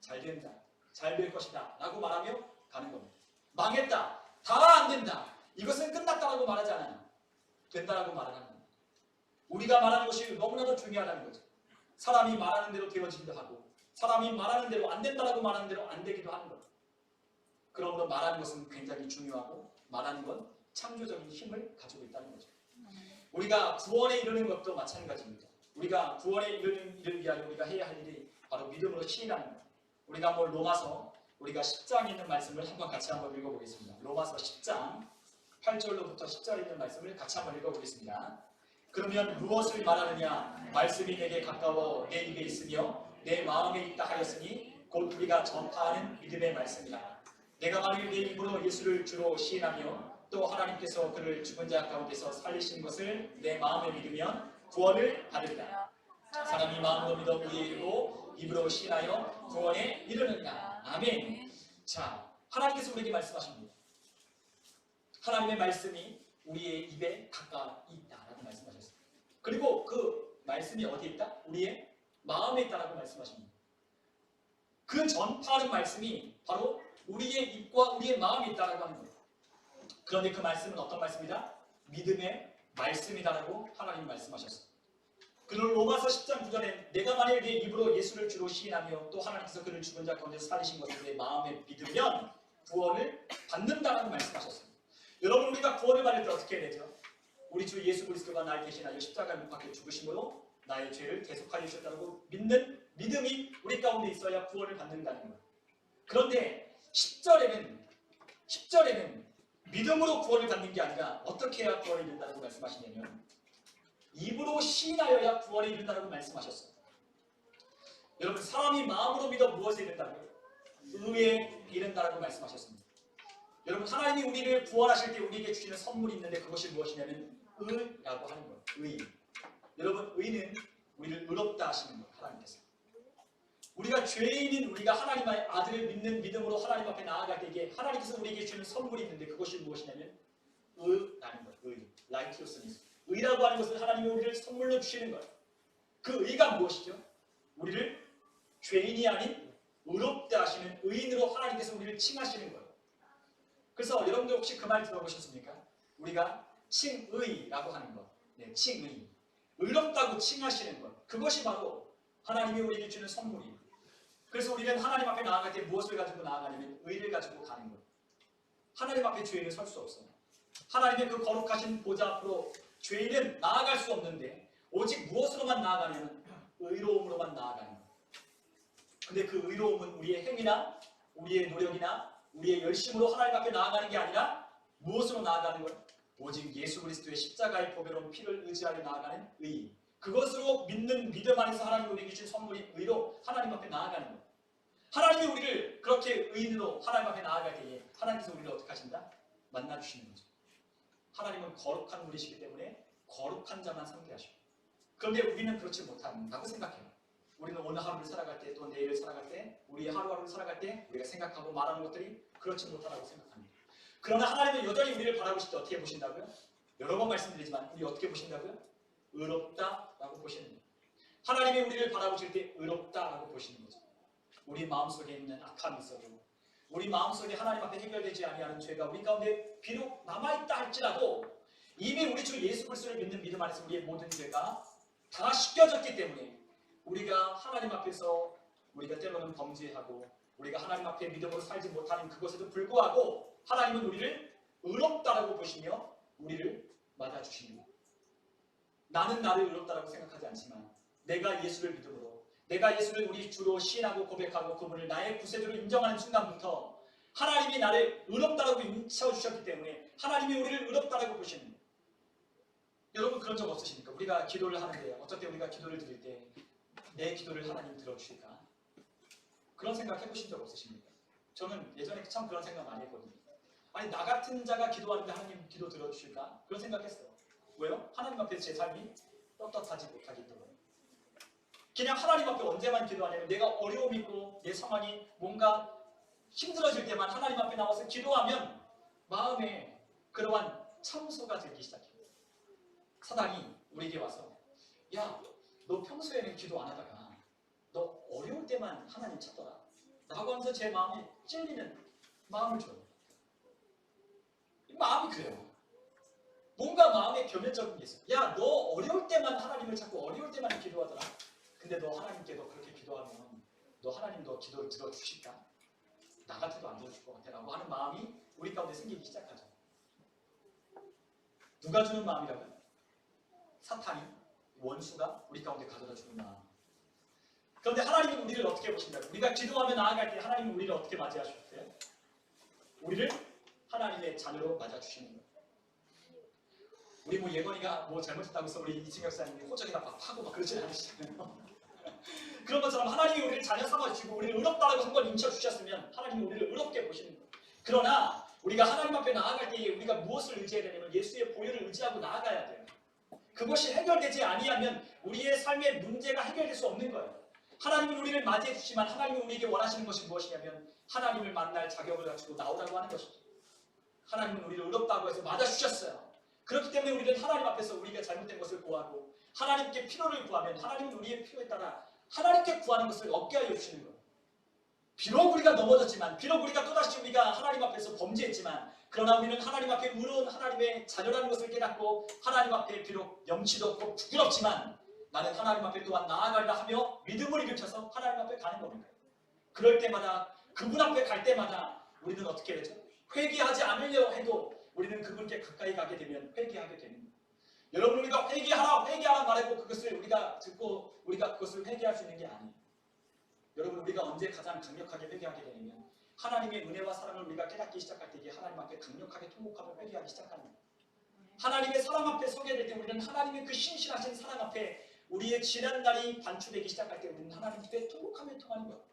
잘 된다, 잘 될 것이다 라고 말하며 가는 겁니다. 망했다, 다 안 된다, 이것은 끝났다라고 말하지 않아요. 된다라고 말하는 겁니다. 우리가 말하는 것이 너무나도 중요하다는 거죠. 사람이 말하는 대로 되어지기도 하고 사람이 말하는 대로 안 된다라고 말하는 대로 안 되기도 하는 거예요. 그러므로 말하는 것은 굉장히 중요하고 말하는 건 창조적인 힘을 가지고 있다는 거죠. 우리가 구원에 이르는 것도 마찬가지입니다. 우리가 구원에 이르기 위하여 우리가 해야 할 일이 바로 믿음으로 시인하는 거예요. 우리가 한번 로마서 우리가 10장에 있는 말씀을 한번 같이 한번 읽어보겠습니다. 로마서 10장 8절로부터 10절에 있는 말씀을 같이 한번 읽어보겠습니다. 그러면 무엇을 말하느냐? 말씀이 내게 가까워 내 입에 있으며 내 마음에 있다 하였으니 곧 우리가 전파하는 믿음의 말씀이라. 내가 만일 내 입으로 예수를 주로 시인하며 또 하나님께서 그를 죽은 자 가운데서 살리신 것을 내 마음에 믿으면 구원을 받으리라. 사람이 마음으로 믿어 의에 이르고 입으로 시인하여 구원에 이르느니라. 아멘. 자, 하나님께서 우리에게 말씀하십니다. 하나님의 말씀이 우리의 입에 가까이 있다라고 말씀하셨습니다. 그리고 그 말씀이 어디에 있다? 우리의 마음에 있다라고 말씀하십니다. 그 전파하는 말씀이 바로 우리의 입과 우리의 마음에 있다라고 하는 거예요. 그런데 그 말씀은 어떤 말씀이다? 믿음의 말씀이다라고 하나님 말씀하셨어요. 그리고 로마서 10장 9절에 내가 만일 내 입으로 예수를 주로 시인하며 또 하나님께서 그를 죽은 자 가운데서 살리신 것을 내 마음에 믿으면 구원을 받는다라고 말씀하셨어요. 여러분, 우리가 구원을 받을 때 어떻게 해야 되죠? 우리 주 예수 그리스도가 나를 대신하여 십자가에 못 박혀 죽으심으로 나의 죄를 대속하여 주셨다고 믿는 믿음이 우리 가운데 있어야 구원을 받는다는 거예요. 그런데 10절에는 믿음으로 구원을 받는 게 아니라 어떻게 해야 구원을 이룬다고 말씀하시냐면 입으로 시인하여야 구원에 이른다고 말씀하셨어요. 여러분, 사람이 마음으로 믿어 무엇에 이른다고요? 의에 이른다고 말씀하셨습니다. 여러분, 하나님이 우리를 구원하실 때 우리에게 주시는 선물이 있는데 그것이 무엇이냐면 의라고 하는 거예요. 의. 여러분, 의는 우리를 의롭다 하시는 거예요. 하나님께서. 우리가 죄인인 우리가 하나님의 아들을 믿는 믿음으로 하나님 앞에 나아갈 때에 하나님께서 우리에게 주는 선물이 있는데 그것이 무엇이냐면 의라는 거예요. 의. righteousness. 의라고 하는 것은 하나님이 우리를 선물로 주시는 거예요. 그 의가 무엇이죠? 우리를 죄인이 아닌 의롭다 하시는 의인으로 하나님께서 우리를 칭하시는 거예요. 그래서 여러분들 혹시 그 말 들어보셨습니까? 우리가 칭의라고 하는 것. 네, 칭의. 의롭다고 칭하시는 것. 그것이 바로 하나님이 우리에게 주는 선물이에요. 그래서 우리는 하나님 앞에 나아갈 때 무엇을 가지고 나아가냐면 의를 가지고 가는 거예요. 하나님 앞에 죄인은 설 수 없어요. 하나님의 그 거룩하신 보좌 앞으로 죄인은 나아갈 수 없는데 오직 무엇으로만 나아가냐면 의로움으로만 나아가는 거예요. 근데 그 의로움은 우리의 행위나 우리의 노력이나 우리의 열심으로 하나님 앞에 나아가는 게 아니라 무엇으로 나아가는 거예요? 오직 예수 그리스도의 십자가의 보배로운 피를 의지하여 나아가는 의. 그것으로 믿는 믿음 안에서 하나님이 우리에게 주신 선물인 의로 하나님 앞에 나아가는 거예요. 하나님이 우리를 그렇게 의인으로 하나님 앞에 나아갈 때에 하나님께서 우리를 어떻게 하신다? 만나주시는 거죠. 하나님은 거룩한 분이시기 때문에 거룩한 자만 상대하시고, 그런데 우리는 그렇지 못한다고 생각해요. 우리는 오늘 하루를 살아갈 때 또 내일을 살아갈 때 우리의 하루하루를 살아갈 때 우리가 생각하고 말하는 것들이 그렇지 못하다고 생각합니다. 그러나 하나님은 여전히 우리를 바라보실 때 어떻게 보신다고요? 여러 번 말씀드리지만 우리 어떻게 보신다고요? 의롭다라고 보시는 거예요. 하나님이 우리를 바라보실 때 의롭다라고 보시는 거죠. 우리 마음속에 있는 악함이 있어도 우리 마음속에 하나님 앞에 해결되지 아니하는 죄가 우리 가운데 비록 남아있다 할지라도 이미 우리 주 예수 그리스도를 믿는 믿음 안에서 우리의 모든 죄가 다 씻겨졌기 때문에 우리가 하나님 앞에서 우리가 때로는 범죄하고 우리가 하나님 앞에 믿음으로 살지 못하는 그것에도 불구하고 하나님은 우리를 의롭다라고 보시며 우리를 맞아주십니다. 나는 나를 의롭다라고 생각하지 않지만 내가 예수를 믿음으로, 내가 예수를 우리 주로 시인하고 고백하고 그분을 나의 구세주로 인정하는 순간부터 하나님이 나를 의롭다라고 인쳐주셨기 때문에 하나님이 우리를 의롭다라고 보시는 거예요. 여러분 그런 적 없으십니까? 우리가 기도를 하는데 어쩔 때 우리가 기도를 드릴 때 내 기도를 하나님 들어주실까? 그런 생각 해보신 적 없으십니까? 저는 예전에 참 그런 생각 많이 했거든요. 아니 나 같은 자가 기도하는데 하나님 기도 들어주실까? 그런 생각했어요. 왜요? 하나님 앞에서 제 삶이 떳떳하지 못하기 때문에. 그냥 하나님 앞에 언제만 기도하냐면 내가 어려움이 있고 내 상황이 뭔가 힘들어질 때만 하나님 앞에 나와서 기도하면 마음에 그러한 참소가 들기 시작해요. 사단이 우리에게 와서 야, 너 평소에는 기도 안 하다가 너 어려울 때만 하나님 찾더라 라고 하면서 제 마음에 찔리는 마음을 줘요. 마음이 그래요. 뭔가 마음에 겸연적인 게 있어요. 야, 너 어려울 때만 하나님을 찾고 어려울 때만 기도하더라. 근데 너 하나님께도 그렇게 기도하면 너 하나님 너 기도를 들어주실까? 나 같아도 안 들어줄 것 같아 라고 하는 마음이 우리 가운데 생기기 시작하죠. 누가 주는 마음이라고요? 사탄이, 원수가 우리 가운데 가져다 주는 마음. 그런데 하나님은 우리를 어떻게 보신다고? 우리가 기도하며 나아갈 때 하나님은 우리를 어떻게 맞이하셨어요? 우리를 하나님의 자녀로 맞아주시는 거예요. 우리 뭐 예건이가 뭐 잘못했다고 해서 우리 이승혁 사님이 호적에다 막 파고 막 그러지 않으시잖아요. 그런 것처럼 하나님이 우리를 자녀 삼아주시고 우리를 의롭다라고 한 번 인쳐주셨으면 하나님이 우리를 의롭게 보시는 거예요. 그러나 우리가 하나님 앞에 나아갈 때에 우리가 무엇을 의지해야 되냐면 예수의 보혈을 의지하고 나아가야 돼요. 그것이 해결되지 아니하면 우리의 삶의 문제가 해결될 수 없는 거예요. 하나님은 우리를 맞이해 주시지만 하나님은 우리에게 원하시는 것이 무엇이냐면 하나님을 만날 자격을 갖추고 나오라고 하는 것이죠. 하나님은 우리를 의롭다고 해서 맞아주셨어요. 그렇기 때문에 우리는 하나님 앞에서 우리가 잘못된 것을 구하고 하나님께 필요를 구하면 하나님은 우리의 필요에 따라 하나님께 구하는 것을 얻게 하여 주시는 거예요. 비록 우리가 넘어졌지만 비록 우리가 또다시 우리가 하나님 앞에서 범죄했지만 그러나 우리는 하나님 앞에 의로운 하나님의 자녀라는 것을 깨닫고 하나님 앞에 비록 염치도 없고 부끄럽지만 나는 하나님 앞에 또한 나아가리라 하며 믿음을 일으켜서 하나님 앞에 가는 겁니다. 그럴 때마다 그분 앞에 갈 때마다 우리는 어떻게 되죠? 회개하지 않으려 해도 우리는 그분께 가까이 가게 되면 회개하게 되는 거예요. 여러분 우리가 회개하라 말하고 그것을 우리가 듣고 우리가 그것을 회개할 수 있는 게 아니에요. 여러분 우리가 언제 가장 강력하게 회개하게 되냐면 하나님의 은혜와 사랑을 우리가 깨닫기 시작할 때 하나님 앞에 강력하게 통곡하며 회개하기 시작하는 거예요. 하나님의 사랑 앞에 서게 될 때 우리는 하나님의 그 신실하신 사랑 앞에 우리의 지난 날이 반추되기 시작할 때 우리는 하나님 앞에 통곡하며 통하는 거예요.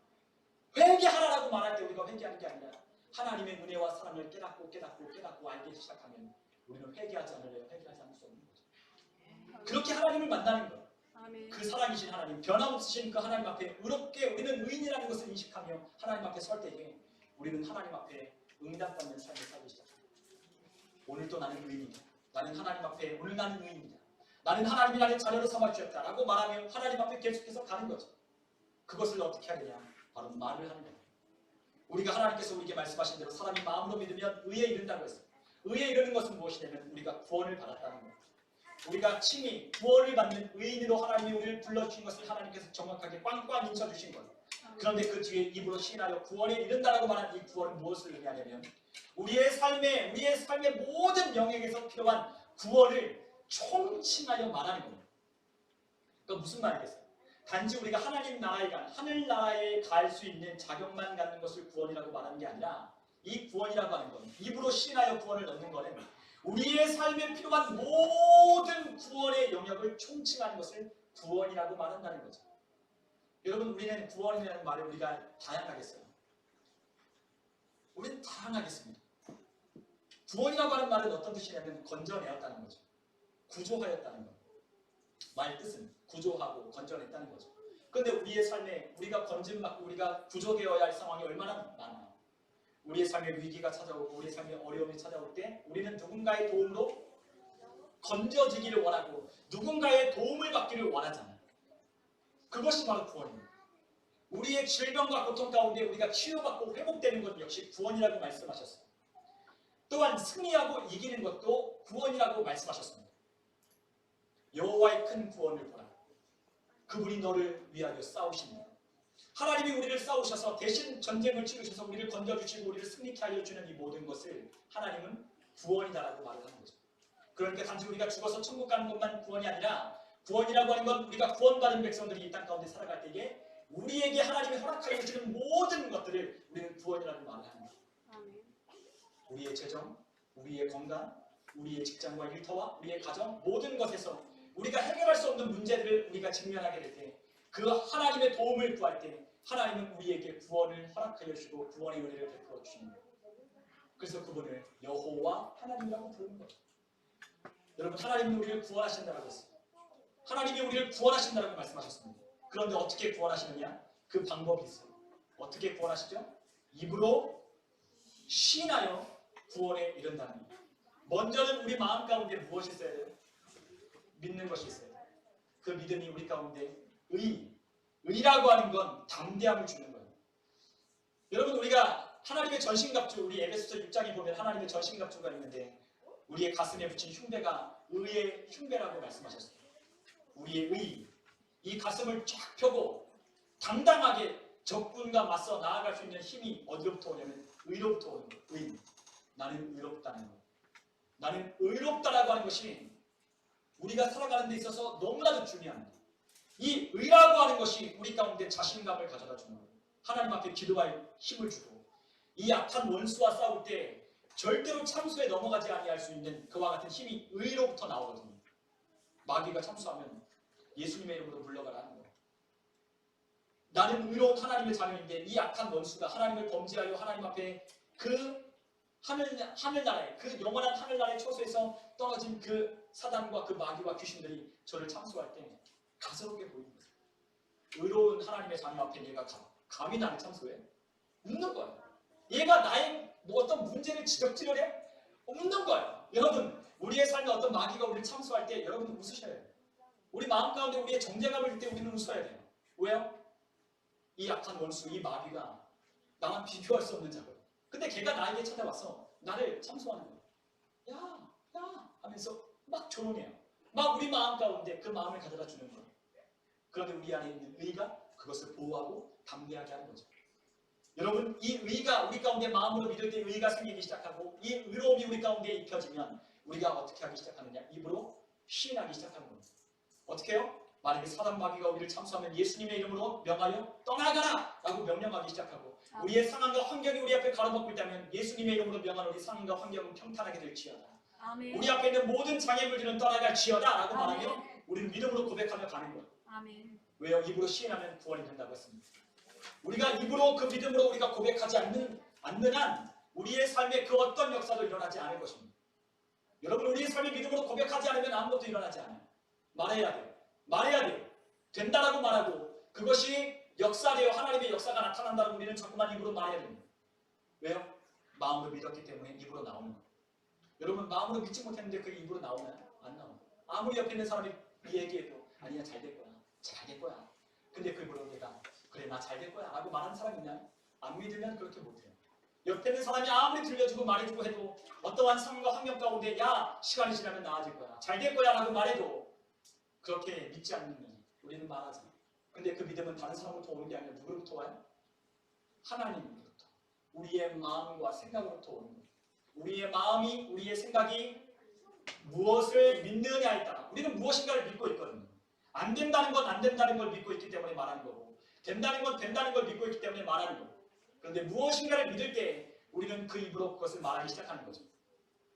회개하라라고 말할 때 우리가 회개하는 게 아니라 하나님의 은혜와 사랑을 깨닫고 알기 시작하면 우리는 회개하지 않을 수 없는 거죠. 그렇게 하나님을 만나는 거예요. 그 사랑이신 하나님, 변함없으신 그 하나님 앞에 의롭게 우리는 의인이라는 것을 인식하며 하나님 앞에 설 때에 우리는 하나님 앞에 응답받는 삶을 살기 시작합니다. 오늘도 나는 의인이다. 나는 하나님 앞에 오늘 나는 의인이다. 나는 하나님이 나를 자녀로 삼아주셨다 라고 말하며 하나님 앞에 계속해서 가는 거죠. 그것을 어떻게 하느냐? 바로 말을 하는 거예요. 우리가 하나님께서 우리에게 말씀하신 대로 사람이 마음으로 믿으면 의에 이른다고 했어요. 의에 이르는 것은 무엇이냐면 우리가 구원을 받았다는 거예요. 우리가 칭의, 구원을 받는 의인으로 하나님이 우리를 불러주신 것을 하나님께서 정확하게 꽝꽝 인쳐주신 거예요. 그런데 그 뒤에 입으로 시인하여 구원에 이른다라고 말한 이 구원은 무엇을 의미하냐면 우리의 삶의 모든 영역에서 필요한 구원을 총칭하여 말하는 겁니다. 그러니까 무슨 말이겠어요? 단지 우리가 하나님 나라에 하늘나라에 갈 수 있는 자격만 갖는 것을 구원이라고 말하는 게 아니라 이 구원이라고 하는 건 입으로 시인하여 구원을 얻는 것은 우리의 삶에 필요한 모든 구원의 영역을 총칭하는 것을 구원이라고 말한다는 거죠. 여러분 우리는 구원이라는 말을 우리가 다양하게 써요. 우리는 다양하게 씁니다. 구원이라고 하는 말은 어떤 뜻이냐면 건져내었다는 거죠. 구조하였다는 거. 말 뜻은 구조하고 건져냈다는 거죠. 그런데 우리의 삶에 우리가 건짐받고 우리가 구조되어야 할 상황이 얼마나 많아요. 우리의 삶에 위기가 찾아오고 우리의 삶에 어려움이 찾아올 때 우리는 누군가의 도움으로 건져지기를 원하고 누군가의 도움을 받기를 원하잖아요. 그것이 바로 구원입니다. 우리의 질병과 고통 가운데 우리가 치유받고 회복되는 것 역시 구원이라고 말씀하셨어요. 또한 승리하고 이기는 것도 구원이라고 말씀하셨습니다. 여호와의 큰 구원을 보라. 그분이 너를 위하여 싸우십니다. 하나님이 우리를 싸우셔서 대신 전쟁을 치르셔서 우리를 건져주시고 우리를 승리케 하여 주는 이 모든 것을 하나님은 구원이다라고 말을 하는 거죠. 그러니까 단지 우리가 죽어서 천국 가는 것만 구원이 아니라 구원이라고 하는 건 우리가 구원받은 백성들이 이 땅 가운데 살아갈 때에 우리에게 하나님이 허락하여 주시는 모든 것들을 우리는 구원이라고 말을 하는 거예요. 우리의 재정, 우리의 건강, 우리의 직장과 일터와 우리의 가정 모든 것에서 우리가 해결할 수 없는 문제들을 우리가 직면하게 될 때 그 하나님의 도움을 구할 때 하나님은 우리에게 구원을 허락하여 주시고 구원의 은혜를 베풀어 주시는 거예요. 그래서 그분을 여호와 하나님이라고 부르는 거예요. 여러분 하나님이 우리를 구원하신다고 했어요. 하나님이 우리를 구원하신다고 말씀하셨습니다. 그런데 어떻게 구원하시느냐? 그 방법이 있어요. 어떻게 구원하시죠? 입으로 시인하여 구원에 이른다는 거예요. 먼저는 우리 마음 가운데 무엇이 있어야 돼요? 믿는 것이 있어야 돼요. 그 믿음이 우리 가운데 의라고 하는 건 담대함을 주는 거예요. 여러분 우리가 하나님의 전신갑주, 우리 에베소서 6장에 보면 하나님의 전신갑주가 있는데 우리의 가슴에 붙인 흉배가 의의 흉배라고 말씀하셨어요. 우리의 의, 이 가슴을 쫙 펴고 당당하게 적군과 맞서 나아갈 수 있는 힘이 어디로부터 오냐면 의로부터 오는 거예요. 의. 나는 의롭다는 거. 나는 의롭다라고 하는 것이 우리가 살아가는 데 있어서 너무나도 중요한 거예요. 이 의라고 하는 것이 우리 가운데 자신감을 가져다 주는 거예요. 하나님 앞에 기도할 힘을 주고 이 악한 원수와 싸울 때 절대로 참수에 넘어가지 아니할 수 있는 그와 같은 힘이 의로부터 나오거든요. 마귀가 참수하면 예수님의 이름으로 물러가라는 거예요. 나는 의로운 하나님의 자녀인데 이 악한 원수가 하나님을 범죄하여 하나님 앞에 그 하늘나라에 그 영원한 하늘나라의 초소에서 떨어진 그 사단과 그 마귀와 귀신들이 저를 참수할 때 가소롭게 보이는 거예요. 의로운 하나님의 자녀 앞에 얘가 감히 나를 참수해? 웃는 거예요. 얘가 나의 어떤 문제를 지적질을 해? 웃는 거예요. 여러분 우리의 삶에 어떤 마귀가 우리를 참수할 때 여러분도 웃으셔야 돼요. 우리 마음 가운데 우리의 정죄감을 들 때 우리는 웃어야 돼요. 왜요? 이 악한 원수, 이 마귀가 나만 비교할 수 없는 자거든요. 근데 걔가 나에게 찾아와서 나를 참수하는 거예요. 야 하면서 막 조롱해요. 막 우리 마음 가운데 그 마음을 가져다 주는 거예요. 그런데 우리 안에 있는 의가 그것을 보호하고 담대하게 하는 거죠. 여러분 이 의가 우리 가운데 마음으로 믿을 때 의가 생기기 시작하고 이 의로움이 우리 가운데 입혀지면 우리가 어떻게 하기 시작하느냐? 입으로 시인하기 시작하는 겁니다. 어떻게 해요? 만약에 사단 마귀가 우리를 참수하면 예수님의 이름으로 명하여 떠나가라! 라고 명령하기 시작하고 우리의 상황과 환경이 우리 앞에 가로막고 있다면 예수님의 이름으로 명하는 우리 상황과 환경은 평탄하게 될지어다. 아멘. 우리 앞에 있는 모든 장애물들은 떠나갈지어다 라고 말하면 우리는 믿음으로 고백하며 가는 거예요. 아멘. 왜요? 입으로 시인하면 구원이 된다고 했습니다. 우리가 입으로 그 믿음으로 우리가 고백하지 않는 한 우리의 삶에 그 어떤 역사도 일어나지 않을 것입니다. 여러분 우리의 삶의 믿음으로 고백하지 않으면 아무것도 일어나지 않아요. 말해야 돼요. 말해야 돼요. 된다라고 말하고 그것이 역사되어 하나님의 역사가 나타난다고 우리는 자꾸만 입으로 말해야 됩니다. 왜요? 마음으로 믿었기 때문에 입으로 나오는 거예요. 여러분 마음으로 믿지 못했는데 그게 입으로 나오나요? 안 나와요. 아무리 옆에 있는 사람이 얘기해도 아니야 잘 될 거야. 잘 될 거야. 근데 그 물론 내가 그래 나 잘 될 거야 라고 말하는 사람이 있나요? 안 믿으면 그렇게 못해요. 옆에 있는 사람이 아무리 들려주고 말해주고 해도 어떠한 상황과 환경 가운데 야 시간이 지나면 나아질 거야 잘 될 거야 라고 말해도 그렇게 믿지 않는 우리는 말하지. 근데 그 믿음은 다른 사람으로부터 오는 게 아니라 누구로부터 와요? 하나님으로부터. 우리의 마음과 생각으로부터 오는 거예요. 우리의 마음이 우리의 생각이 무엇을 믿느냐에 따라 우리는 무엇인가를 믿고 있거든요. 안 된다는 건 안 된다는 걸 믿고 있기 때문에 말하는 거고 된다는 건 된다는 걸 믿고 있기 때문에 말하는 거고 그런데 무엇인가를 믿을 때 우리는 그 입으로 그것을 말하기 시작하는 거죠.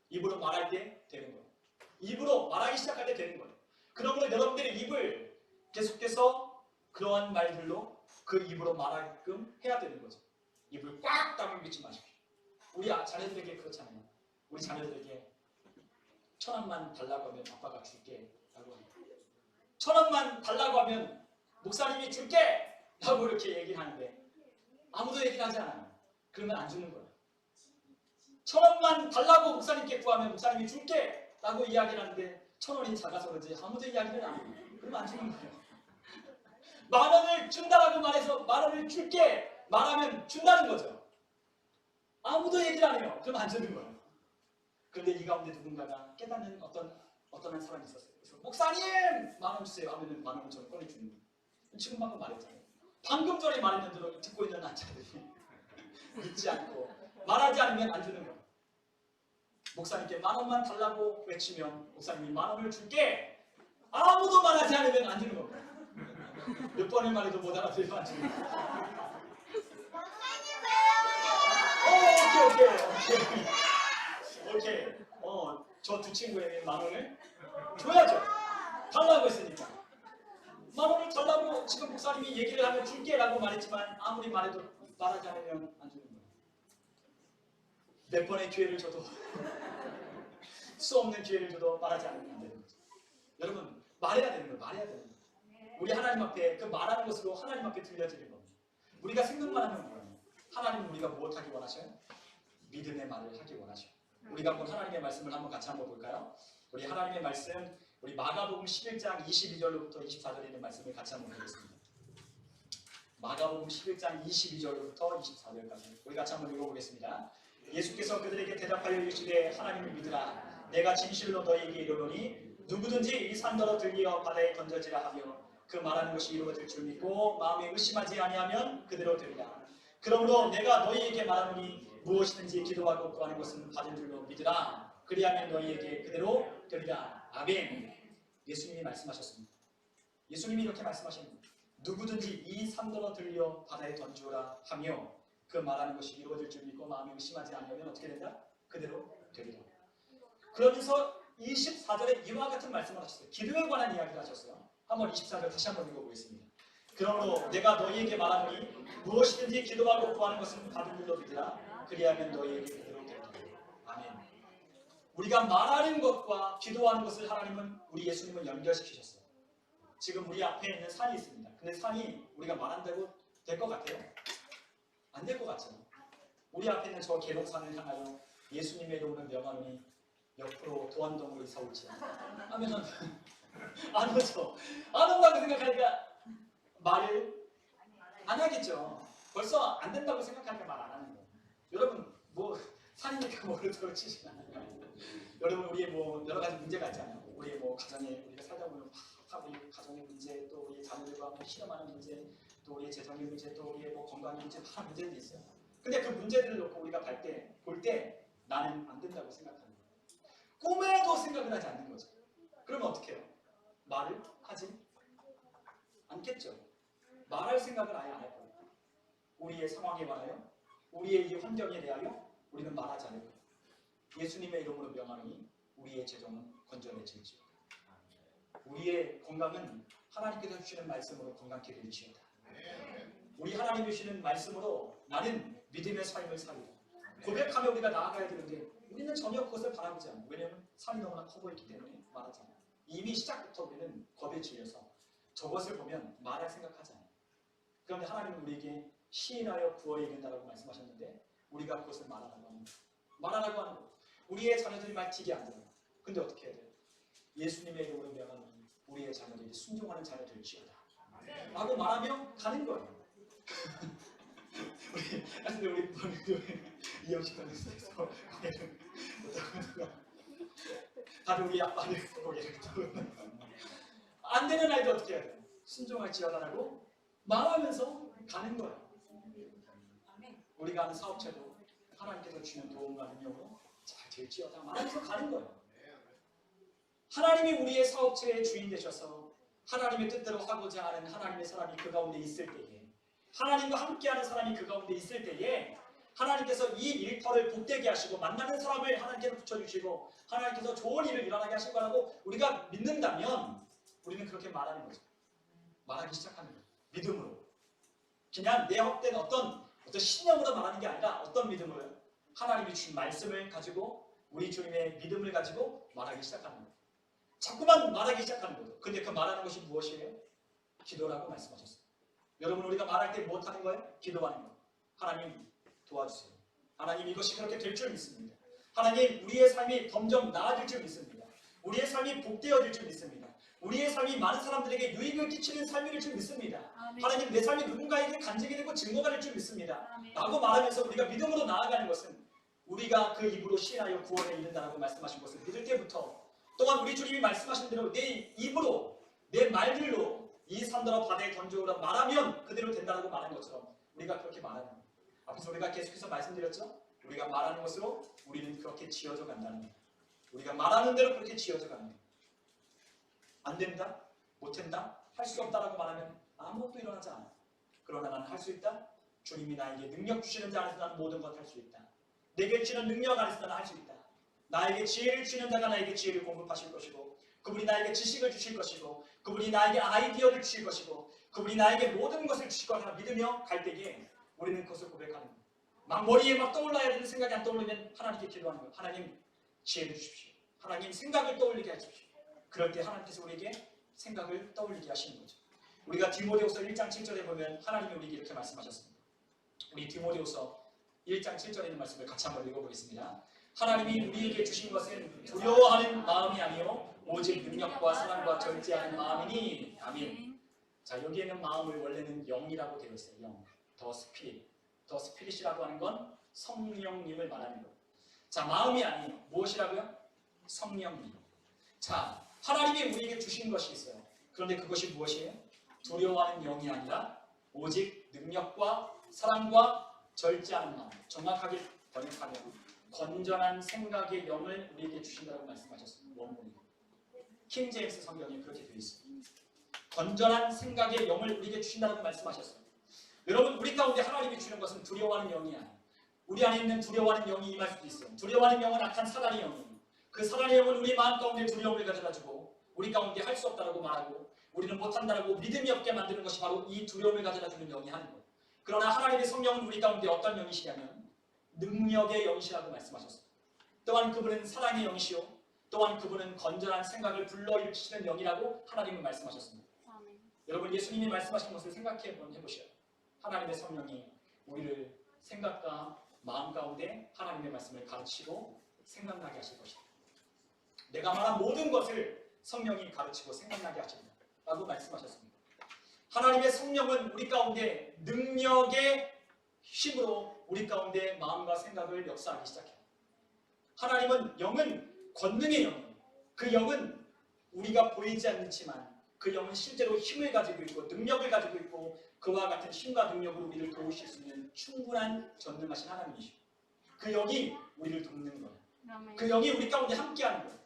입으로 말할 때 되는 거예요. 입으로 말하기 시작할 때 되는 거예요. 그러므로 여러분들의 입을 계속해서 그러한 말들로 그 입으로 말하게끔 해야 되는 거죠. 입을 꽉 다물고 믿지 마십시오. 우리 자녀들에게 그렇잖아요. 우리 자녀들에게 1,000원만 달라고 하면 아빠가 줄게 라고 합니다. 1,000원만 달라고 하면 목사님이 줄게 라고 이렇게 얘기를 하는데 아무도 얘기를 하지 않아요. 그러면 안 주는 거예요. 1,000원만 달라고 목사님께 구하면 목사님이 줄게 라고 이야기를 하는데 1,000원이 작아서 그런지 아무도 이야기를 안 해요. 그러면 안 주는 거예요. 10,000원을 준다라고 말해서 10,000원을 줄게 말하면 준다는 거죠. 아무도 얘기를 안 해요. 그럼 안 주는 거예요. 그런데 이 가운데 누군가가 깨닫는 어떤 한 사람이 있었어요. 그래서 목사님 10,000원 주세요 하면은 10,000원 저는 꺼내주는 거예요. 지금 방금 말했잖아요. 방금 전에 말했는 대로 듣고 있는 남자들이 믿지 않고 말하지 않으면 안 주는 거예요. 목사님께 10,000원만 달라고 외치면 목사님이 10,000원을 줄게 아무도 말하지 않으면 안 주는 겁니다. 몇 번을 말해도 못 알아들으면 안 주는 겁니다. 오케이. 저 두 친구에게 10,000원을 줘야죠. 달라고 했으니까. 10,000원을 달라고 지금 목사님이 얘기를 하면 줄게라고 말했지만 아무리 말해도 말하지 않으면 안 주는 거예요. 몇 번의 기회를 줘도 수 없는 기회를 줘도 말하지 않으면 안 되는 거죠. 여러분 말해야 되는 거예요. 말해야 되는 거예요. 우리 하나님 앞에 그 말하는 것으로 하나님 앞에 들려드리는 겁니다. 우리가 생각만 하면 뭐예요? 하나님은 우리가 무엇하기 원하셔요? 믿음의 말을 하기 원하셔요. 우리가 한번 하나님의 말씀을 한번 같이 한번 볼까요? 우리 하나님의 말씀, 우리 마가복음 11장 22절로부터 24절에 있는 말씀을 같이 한번 보겠습니다. 마가복음 11장 22절로부터 24절까지 우리 같이 한번 읽어보겠습니다. 예수께서 그들에게 대답하여 이르시되 하나님을 믿으라. 내가 진실로 너희에게 이르노니 누구든지 이 산더러 들리어 바다에 던져지라 하며 그 말하는 것이 이루어질 줄 믿고 마음에 의심하지 아니하면 그대로 되리라. 그러므로 내가 너희에게 말하노니 무엇이든지 기도하고 구하는 것은 받은 줄로 믿으라. 그리하면 너희에게 그대로 되리라. 아멘. 예수님이 말씀하셨습니다. 예수님이 이렇게 말씀하십니다. 누구든지 이 산더러 들려 바다에 던지오라 하며 그 말하는 것이 이루어질 줄 믿고 마음에 의심하지 않으면 어떻게 된다? 그대로 되리라. 그러면서 24절에 이와 같은 말씀을 하셨어요. 기도에 관한 이야기를 하셨어요. 한번 24절 다시 한번 읽어보겠습니다. 그러므로 내가 너희에게 말하노니 무엇이든지 기도하고 구하는 것은 받은 줄로 믿으라. 그리하면 너희에게 그대로 되리라. 아멘. 우리가 말하는 것과 기도하는 것을 하나님은 우리 예수님은 연결시키셨어요. 지금 우리 앞에 있는 산이 있습니다. 근데 산이 우리가 말한다고 될 것 같아요? 안 될 것 같죠? 우리 앞에 있는 저 계룡산을 향하여 예수님의 이름으로 명하노니 옆으로 도안동으로 이사 올지 하면은 안 오죠. 안 온다고 생각하니까 말을 안 하겠죠. 벌써 안 된다고 생각하니까 말 안 하는 거예요. 여러분 뭐 산이니까 모르도록 치지 않아요. 여러분 우리의 뭐 여러 가지 문제가 있잖아요. 우리의 뭐 가정에 우리가 살다 보면 우리 가정의 문제, 또 우리 자녀들과 뭐 실험하는 문제, 또 우리의 재정의 문제, 또 우리의 뭐 건강의 문제, 많은 문제들이 있어요. 근데 그 문제들을 놓고 우리가 볼 때 나는 안 된다고 생각하는 거예요. 꿈에도 생각을 하지 않는 거죠. 그러면 어떻게 해요? 말을 하지 않겠죠. 말할 생각을 아예 안 할 거예요. 우리의 상황에 관하여, 우리의 이 환경에 대하여 우리는 말하지 않을 거예요. 예수님의 이름으로 명하노니 우리의 재정은 건져내질지어다. 우리의 건강은 하나님께서 주시는 말씀으로 건강케 될지어다. 우리 하나님이 주시는 말씀으로 나는 믿음의 삶을 살리고 고백하며 우리가 나아가야 되는데 우리는 전혀 그것을 바라보지 않아요. 왜냐하면 산이 너무나 커 보이기 때문에 말하지 않아요. 이미 시작부터 우리는 겁에 질려서 저것을 보면 말할 생각하지 않아요. 그런데 하나님은 우리에게 시인하여 구원에 이른다라고 말씀하셨는데 우리가 그것을 말하라고 하는 거예요. 말하라고 하는 거예요. 우리의 자녀들이 말 튀게 안 들어요. 근데 어떻게 해야 돼요? 예수님의 이름으로 명하노니 우리의 자녀들이 순종하는 자녀 될지어다 라고 말하며 가는 거예요. 우리 이영식 선생님께서 다들 우리 아빠를 고개를 안 되는 아이들 어떻게 해야 돼요? 순종할지어다라고 말하면서 가는 거예요. 우리가 하는 사업체도 하나님께서 주는 도움과 능력으로 잘 될지어다 말하면서 가는 거예요. 하나님이 우리의 사업체의 주인 되셔서 하나님의 뜻대로 하고자 하는 하나님의 사람이 그 가운데 있을 때에, 하나님과 함께하는 사람이 그 가운데 있을 때에 하나님께서 이 일터를 복되게 하시고 만나는 사람을 하나님께서 붙여주시고 하나님께서 좋은 일을 일어나게 하실 거라고 우리가 믿는다면 우리는 그렇게 말하는 거죠. 말하기 시작하는 거예요. 믿음으로. 그냥 내 헛된 어떤 신념으로 말하는 게 아니라 어떤 믿음으로요? 하나님이 주신 말씀을 가지고 우리 주님의 믿음을 가지고 말하기 시작하는 거예요. 자꾸만 말하기 시작하는 거죠. 근데 그 말하는 것이 무엇이에요? 기도라고 말씀하셨어요. 여러분 우리가 말할 때 무엇하는 거예요? 기도하는 거예요. 하나님 도와주세요. 하나님 이것이 그렇게 될 줄 믿습니다. 하나님 우리의 삶이 점점 나아질 줄 믿습니다. 우리의 삶이 복되어질 줄 믿습니다. 우리의 삶이 많은 사람들에게 유익을 끼치는 삶이 될 줄 믿습니다. 아멘. 하나님 내 삶이 누군가에게 간증이 되고 증거가 될 줄 믿습니다. 아멘. 라고 말하면서 우리가 믿음으로 나아가는 것은 우리가 그 입으로 시인하여 구원에 이른다라고 말씀하신 것을 믿을 때부터 또한 우리 주님이 말씀하신 대로 내 입으로 내 말들로 이 산더러 바다에 던져오라 말하면 그대로 된다라고 말한 것처럼 우리가 그렇게 말하는 거예요. 앞에서 우리가 계속해서 말씀드렸죠? 우리가 말하는 것으로 우리는 그렇게 지어져 간다는 거예요. 우리가 말하는 대로 그렇게 지어져 가는 거예요. 안 된다? 못한다? 할 수 없다라고 말하면 아무것도 일어나지 않아. 그러나 나는 할 수 있다. 주님이 나에게 능력 주시는 자 안에서 나는 모든 것 할 수 있다. 내게 주는 능력 안에서 나는 할 수 있다. 나에게 지혜를 주시는 자가 나에게 지혜를 공급하실 것이고, 그분이 나에게 지식을 주실 것이고, 그분이 나에게 아이디어를 주실 것이고, 그분이 나에게 모든 것을 주실 거라 믿으며 갈 때에 우리는 그것을 고백하는 거예요. 막 머리에 막 떠올라야 되는 생각이 안 떠오르면 하나님께 기도하는 거예요. 하나님 지혜를 주십시오. 하나님 생각을 떠올리게 하십시오. 그럴 때 하나님께서 우리에게 생각을 떠올리게 하시는 거죠. 우리가 디모데후서 1장 7절에 보면 하나님이 우리에게 이렇게 말씀하셨습니다. 우리 디모데후서 1장 7절에 있는 말씀을 같이 한번 읽어보겠습니다. 하나님이 우리에게 주신 것은 두려워하는 마음이 아니요 오직 능력과 사랑과 절제하는 마음이니. 아멘. 자, 여기에는 마음을 원래는 영이라고 되어 있어요. 영. 더 스피릿. 더 스피릿이라고 하는 건 성령님을 말하는 거예요. 자, 마음이 아니에요. 무엇이라고요? 성령님. 자, 하나님이 우리에게 주신 것이 있어요. 그런데 그것이 무엇이에요? 두려워하는 영이 아니라 오직 능력과 사랑과 절제하는 마음. 정확하게 번역하면 건전한 생각의 영을 우리에게 주신다고 말씀하셨습니다. 원문이. 킹 제임스 성경에 그렇게 되어 있습니다. 건전한 생각의 영을 우리에게 주신다고 말씀하셨어요. 여러분, 우리 가운데 하나님이 주는 것은 두려워하는 영이 아니에요. 우리 안에 있는 두려워하는 영이 임할 수도 있어요. 두려워하는 영은 악한 사단의 영이에요. 그 사단의 영은 우리 마음 가운데 두려움을 가져다주고 우리 가운데 할 수 없다라고 말하고 우리는 못한다라고 믿음이 없게 만드는 것이 바로 이 두려움을 가져다주는 영이 하는 거예요. 그러나 하나님의 성령은 우리 가운데 어떤 영이시냐면 능력의 영이시라고 말씀하셨어요. 또한 그분은 사랑의 영이시요 또한 그분은 건전한 생각을 불러일으키시는 영이라고 하나님은 말씀하셨습니다. 여러분, 예수님이 말씀하신 것을 생각해 보시죠. 하나님의 성령이 우리를 생각과 마음 가운데 하나님의 말씀을 가르치고 생각나게 하실 것이다. 내가 말한 모든 것을 성령이 가르치고 생각나게 하신다 라고 말씀하셨습니다. 하나님의 성령은 우리 가운데 능력의 힘으로 우리 가운데 마음과 생각을 역사하기 시작해요. 하나님은 영은 권능의 영이에요. 그 영은 우리가 보이지 않지만 그 영은 실제로 힘을 가지고 있고 능력을 가지고 있고 그와 같은 힘과 능력으로 우리를 도우실 수 있는 충분한 전능하신 하나님이시고 그 영이 우리를 돕는 거예요. 그 영이 우리 가운데 함께하는 거예요.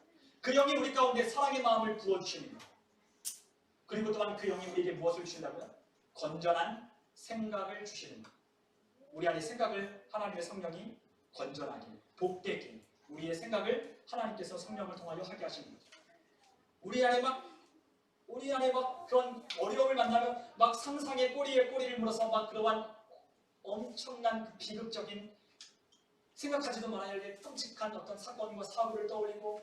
그 영이 우리 가운데 사랑의 마음을 부어주시는 거예요. 그리고 또한 그 영이 우리에게 무엇을 주신다고요? 건전한 생각을 주시는 거예요. 우리 안에 생각을 하나님의 성령이 건전하게, 복되게 우리의 생각을 하나님께서 성령을 통하여 하게 하시는 거죠. 우리 안에 막 그런 어려움을 만나면 막 상상의 꼬리에 꼬리를 물어서 막 그러한 엄청난 그 비극적인 생각하지도 말아야 될 끔찍한 어떤 사건과 사고를 떠올리고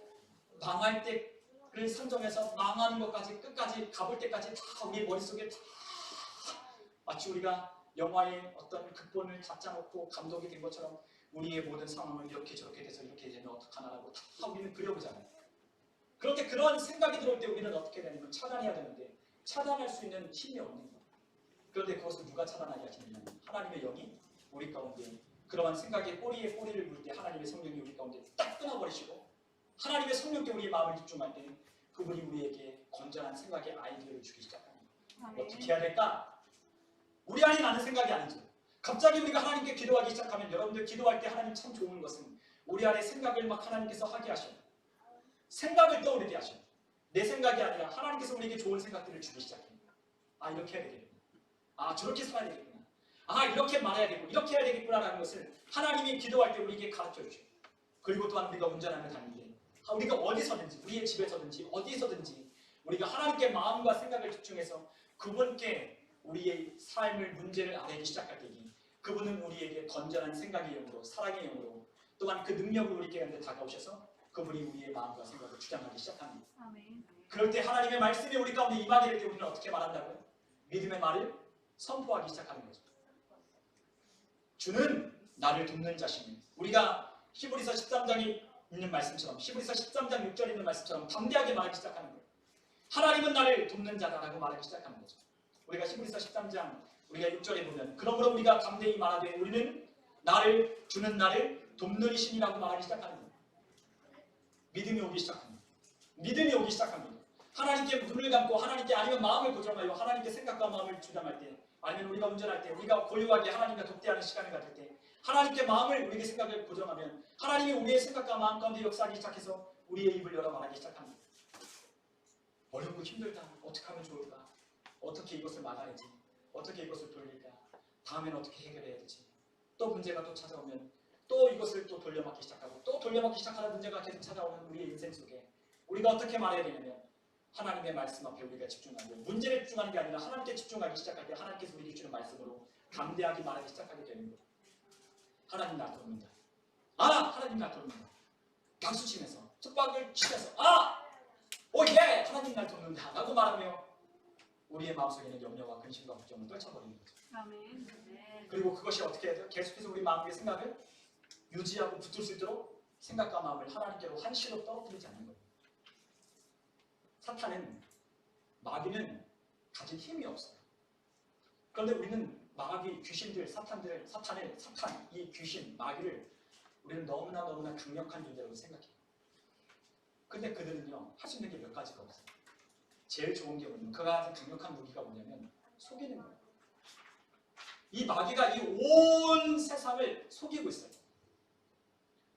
망할 때를 선정해서 망하는 것까지 끝까지 가볼 때까지 다 우리 머릿속에 다 마치 우리가 영화의 어떤 극본을 다 짜놓고 감독이 된 것처럼 우리의 모든 상황을 이렇게 저렇게 돼서 이렇게 되면 어떡하나라고 다 우리는 그려보잖아요. 그런데 그런 생각이 들어올 때 우리는 어떻게 되냐면 차단해야 되는데 차단할 수 있는 힘이 없는 거예요. 그런데 그것을 누가 차단하게 하시느냐? 하나님의 영이 우리 가운데 그러한 생각에 꼬리에 꼬리를 물 때 하나님의 성령이 우리 가운데 딱 끊어버리시고 하나님의 성령께 우리의 마음을 집중할 때 그분이 우리에게 건전한 생각의 아이디어를 주기 시작합니다. 어떻게 해야 될까? 우리 안에 나는 생각이 아니죠. 갑자기 우리가 하나님께 기도하기 시작하면 여러분들 기도할 때 하나님 참 좋은 것은 우리 안에 생각을 막 하나님께서 하게 하셔요. 생각을 떠오르게 하셔요. 내 생각이 아니라 하나님께서 우리에게 좋은 생각들을 주기 시작해요. 아, 이렇게 해야 되겠구나. 아, 저렇게 살아야 되겠구나. 아, 이렇게 말해야 되고 이렇게 해야 되겠구나라는 것을 하나님이 기도할 때 우리에게 가르쳐 주셔요. 그리고 또한 우리가 운전하며 다닐 때 우리가 어디서든지 우리의 집에서든지 어디서든지 우리가 하나님께 마음과 생각을 집중해서 그분께 우리의 삶을 문제를 아뢰기 시작할 때니 그분은 우리에게 건전한 생각의 영으로 사랑의 영으로 또한 그 능력으로 우리에게 다가오셔서 그분이 우리의 마음과 생각을 주장하기 시작합니다. 아멘. 그럴 때 하나님의 말씀이 우리 가운데 임하게 될 때 우리는 어떻게 말한다고요? 믿음의 말을 선포하기 시작하는 거죠. 주는 나를 돕는 자시니 우리가 히브리서 13장에 있는 말씀처럼 히브리서 13장 6절에 있는 말씀처럼 담대하게 말하기 시작하는 거예요. 하나님은 나를 돕는 자다라고 말하기 시작하는 거죠. 우리가 히브리서 13장 우리가 6절에 보면 그러므로 우리가 담대히 말하되 우리는 주는 나를 돕는 이신이라고 말하기 시작하는 거예요. 믿음이 오기 시작합니다. 믿음이 오기 시작합니다. 하나님께 눈을 감고 하나님께 아니면 마음을 고정하여 하나님께 생각과 마음을 주장할 때 아니면 우리가 운전할 때 우리가 고요하게 하나님과 독대하는 시간을 가질 때 하나님께 마음을 우리에게 생각을 고정하면 하나님이 우리의 생각과 마음 가운데 역사하기 시작해서 우리의 입을 열어 말하기 시작합니다. 어렵고 힘들다. 어떻게 하면 좋을까? 어떻게 이것을 막아내지? 어떻게 이것을 돌릴까? 다음에는 어떻게 해결해야 되지? 또 문제가 또 찾아오면 또 이것을 또 돌려막기 시작하고 또 돌려막기 시작하는 문제가 계속 찾아오는 우리의 인생 속에 우리가 어떻게 말해야 되냐면 하나님의 말씀 앞에 우리가 집중하고 문제에 집중하는 게 아니라 하나님께 집중하기 시작할 때 하나님께서 우리에게 주는 말씀으로 담대하게 말하기 시작하게 되는 거예요. 하나님 나 돕는다. 하나님 나 돕는다. 박수 치면서 툭박을 치면서 오예! 하나님 날 돕는다 라고 말하며 우리의 마음속에는 염려와 근심과 걱정을 떨쳐버리는 거죠. 아멘. 그리고 그것이 어떻게 해야 돼요? 계속해서 우리 마음의 생각을 유지하고 붙들 수 있도록 생각과 마음을 하나님께로 한시로 떨어뜨리지 않는 거예요. 사탄은, 마귀는 가진 힘이 없어요. 그런데 우리는 마귀, 귀신들, 사탄, 이 귀신, 마귀를 우리는 너무나 강력한 존재라고 생각해요. 근데 그들은요, 할 수 있는 게 몇 가지가 없어요. 제일 좋은 게 뭐냐면, 그가 가진 강력한 무기가 뭐냐면 속이는 거예요. 이 마귀가 이 온 세상을 속이고 있어요.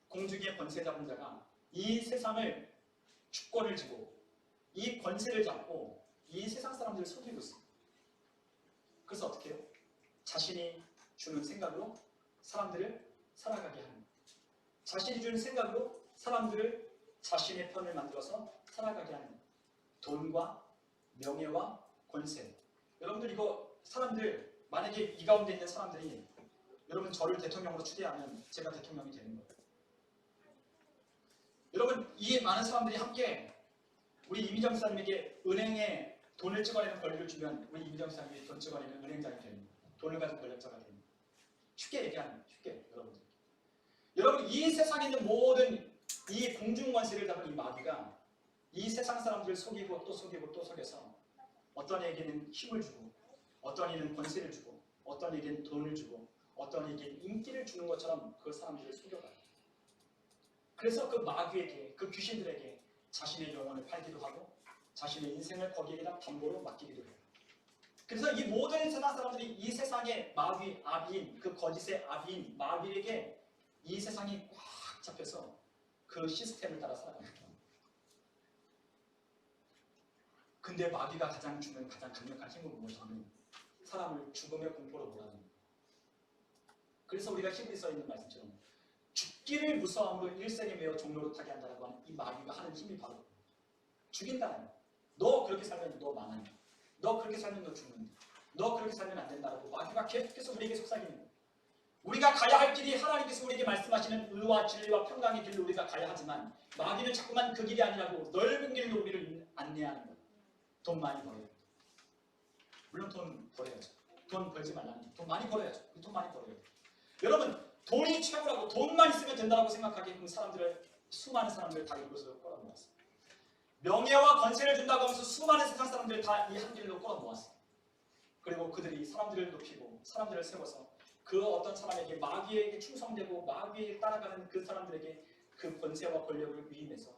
공중의 권세 잡은 자가 이 세상을 주권을 쥐고 이 권세를 잡고 이 세상 사람들을 속이고 있어요. 그래서 어떻게 해요? 자신이 주는 생각으로 사람들을 살아가게 하는 거예요. 자신이 주는 생각으로 사람들을 자신의 편을 만들어서 살아가게 하는 거예요. 돈과 명예와 권세. 여러분들 이거 사람들 만약에 이 가운데 있는 사람들이 여러분 저를 대통령으로 추대하면 제가 대통령이 되는 거예요. 여러분 이 많은 사람들이 함께 우리 이미정 사님에게 은행에 돈을 찍어내는 권리를 주면 우리 이미정 사님이 돈 찍어내는 은행장이 되는 거예요. 돈을 가진 권력자가 되는 거예요. 쉽게 얘기하면 쉽게 여러분 이 세상에 있는 모든 이 공중권세를 잡은 이 마귀가 이 세상 사람들을 속이고 또 속이고 또 속여서 어떤 이에게는 힘을 주고 어떤 이는 권세를 주고 어떤 이에게는 돈을 주고 어떤 이에게는 인기를 주는 것처럼 그 사람들을 속여가요. 그래서 그 마귀에게 그 귀신들에게 자신의 영혼을 팔기도 하고 자신의 인생을 거기에다 담보로 맡기기도 해요. 그래서 이 모든 세상 사람들이 이 세상의 마귀, 아비인 그 거짓의 아비인 마귀에게 이 세상이 꽉 잡혀서 그 시스템을 따라 살아갑니다. 근데 마귀가 가장 주는 가장 강력한 힘은 무엇이냐면 사람을 죽음의 공포로 몰아넣는 거예요. 그래서 우리가 히브리서에 있는 말씀처럼 죽기를 무서워함으로 일생에 매어 종로로 타게 한다라고 하는 이 마귀가 하는 힘이 바로 죽인다는 거예요. 너 그렇게 살면 너 망한다. 너 그렇게 살면 너 죽는다. 너 그렇게 살면 안 된다라고 마귀가 계속해서 우리에게 속삭이는 거예요. 우리가 가야 할 길이 하나님께서 우리에게 말씀하시는 의와 진리와 평강의 길로 우리가 가야 하지만 마귀는 자꾸만 그 길이 아니라고 넓은 길로 우리를 안내하는 거예요. 돈 많이 벌어야 돼. 물론 돈 벌어야죠. 돈 벌지 말라는 돈 많이 벌어야죠. 돈 많이 벌어야 돼. 여러분 돈이 최고라고 돈만 있으면 된다고 생각하기에는 수많은 사람들을 다 이곳으로 끌어모았어요. 명예와 권세를 준다고 하면서 수많은 세상 사람들을 다 이 한 길로 끌어모았어요. 그리고 그들이 사람들을 높이고 사람들을 세워서 그 어떤 사람에게 마귀에게 충성되고 마귀에 따라가는 그 사람들에게 그 권세와 권력을 위임해서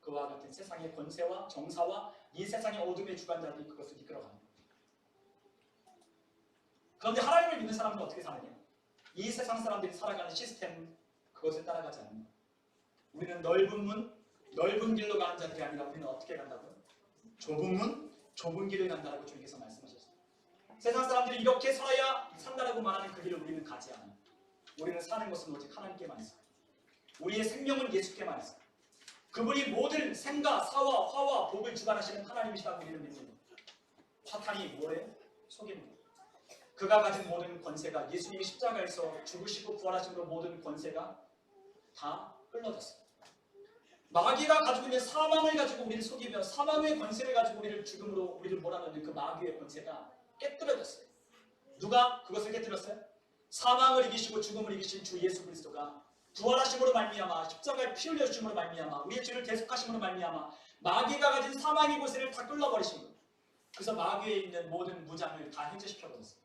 그와 같은 세상의 권세와 정사와 이 세상의 어둠의 주관자들이 그것을 이끌어갑니다. 그런데 하나님을 믿는 사람은 어떻게 사느냐? 이 세상 사람들이 살아가는 시스템 그것을 따라가지 않는 거예요. 우리는 넓은 문, 넓은 길로 가는 자들이 아니라 우리는 어떻게 간다고요? 좁은 문, 좁은 길을 간다라고 주님께서 말씀하셨어요. 세상 사람들이 이렇게 살아야 산다라고 말하는 그 길을 우리는 가지 않아요. 우리는 사는 것은 오직 하나님께만 있어요. 우리의 생명은 예수께만 있어요. 그분이 모든 생과 사와 화와 복을 주관하시는 하나님이시라고 우리는 믿는 거예요. 사탄이 뭐래요? 속이는 거예요. 그가 가진 모든 권세가 예수님이 십자가에서 죽으시고 부활하심으로 모든 권세가 다 흘러졌어요. 마귀가 가지고 있는 사망을 가지고 우리를 속이며 사망의 권세를 가지고 우리를 죽음으로 우리를 몰아넣는 그 마귀의 권세가 깨뜨려졌어요. 누가 그것을 깨뜨렸어요? 사망을 이기시고 죽음을 이기신 주 예수 그리스도가 부활하심으로 말미암아 십자가에 피 흘려 주심으로 말미암아 우리의 죄를 대속하심으로 말미암아 마귀가 가진 사망의 권세를 다 끌어버리신 거예요. 그래서 마귀에 있는 모든 무장을 다 해제시켜버렸어요.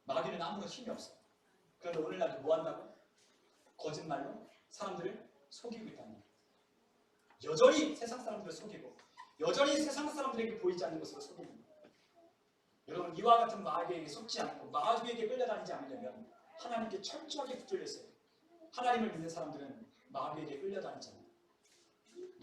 마귀는 아무런 힘이 없어요. 그런데 오늘날도 뭐 한다고? 거짓말로 사람들을 속이고 있다는 거예요. 여전히 세상 사람들을 속이고 여전히 세상 사람들에게 보이지 않는 것으로 속이는 거예요. 여러분 이와 같은 마귀에게 속지 않고 마귀에게 끌려다니지 않으려면 하나님께 철저하게 붙들려 있어요. 하나님을 믿는 사람들은 마귀에게 끌려다니지 않아요.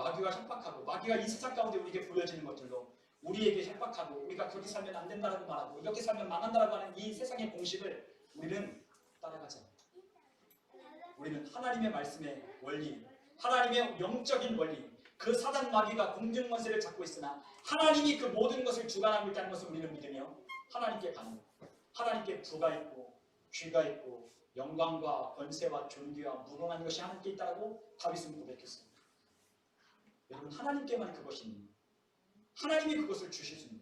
마귀와 협박하고 마귀가 이 세상 가운데 우리에게 보여지는 것들로 우리에게 협박하고 우리가 그렇게 살면 안 된다라고 말하고 이렇게 살면 망한다라고 하는 이 세상의 공식을 우리는 따라가지 않아요. 우리는 하나님의 말씀의 원리, 하나님의 영적인 원리, 그 사단 마귀가 공중권세를 잡고 있으나 하나님이 그 모든 것을 주관하고 있다는 것을 우리는 믿으며 하나님께 가는, 하나님께 부가 있고 귀가 있고 영광과 권세와 존귀와 무궁한 것이 하나님께 있다고 다윗은 고백했습니다. 여러분, 하나님께만 그것이 있는, 하나님이 그것을 주실 수 있는,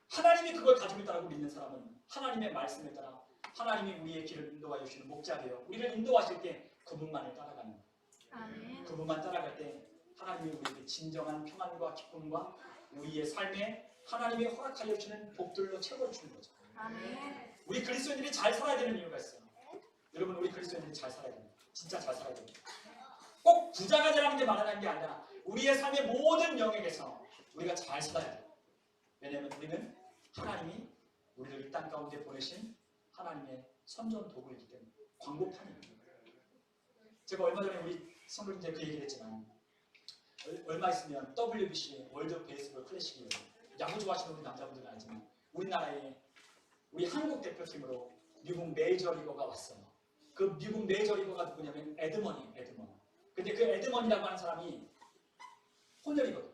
하나님이 그걸 가지고 있다고 믿는 사람은 하나님의 말씀에 따라 하나님이 우리의 길을 인도하여 주시는 목자 되어 우리를 인도하실 때 그분만을 따라가는 거예요. 아멘. 그분만 따라갈 때 하나님이 우리에게 진정한 평안과 기쁨과 우리의 삶에 하나님이 허락하여 주시는 복들로 채워 주는 거죠. 아멘. 우리 그리스도인들이 잘 살아야 되는 이유가 있어요. 여러분, 우리 그리스도인들이 잘 살아야 됩니다. 진짜 잘 살아야 됩니다. 꼭 부자가 되라는 게 말하는 게 아니라 우리의 삶의 모든 영역에서 우리가 잘 살아야 돼요. 왜냐하면 우리는 하나님이 우리를 이 땅 가운데 보내신 하나님의 선전 도구이기 때문에 광고판입니다. 제가 얼마 전에 우리 성도님들 그 얘기를 했지만 얼마 있으면 WBC 월드 베이스볼 클래식이에요. 야구 좋아하시는 우리 남자분들은 알지만 우리나라에 우리 한국 대표팀으로 미국 메이저리거가 왔어요. 그 미국 메이저리거가 누구냐면 에드먼이에요. 에드먼. 근데 그 에드먼이라고 하는 사람이 혼혈이거든요.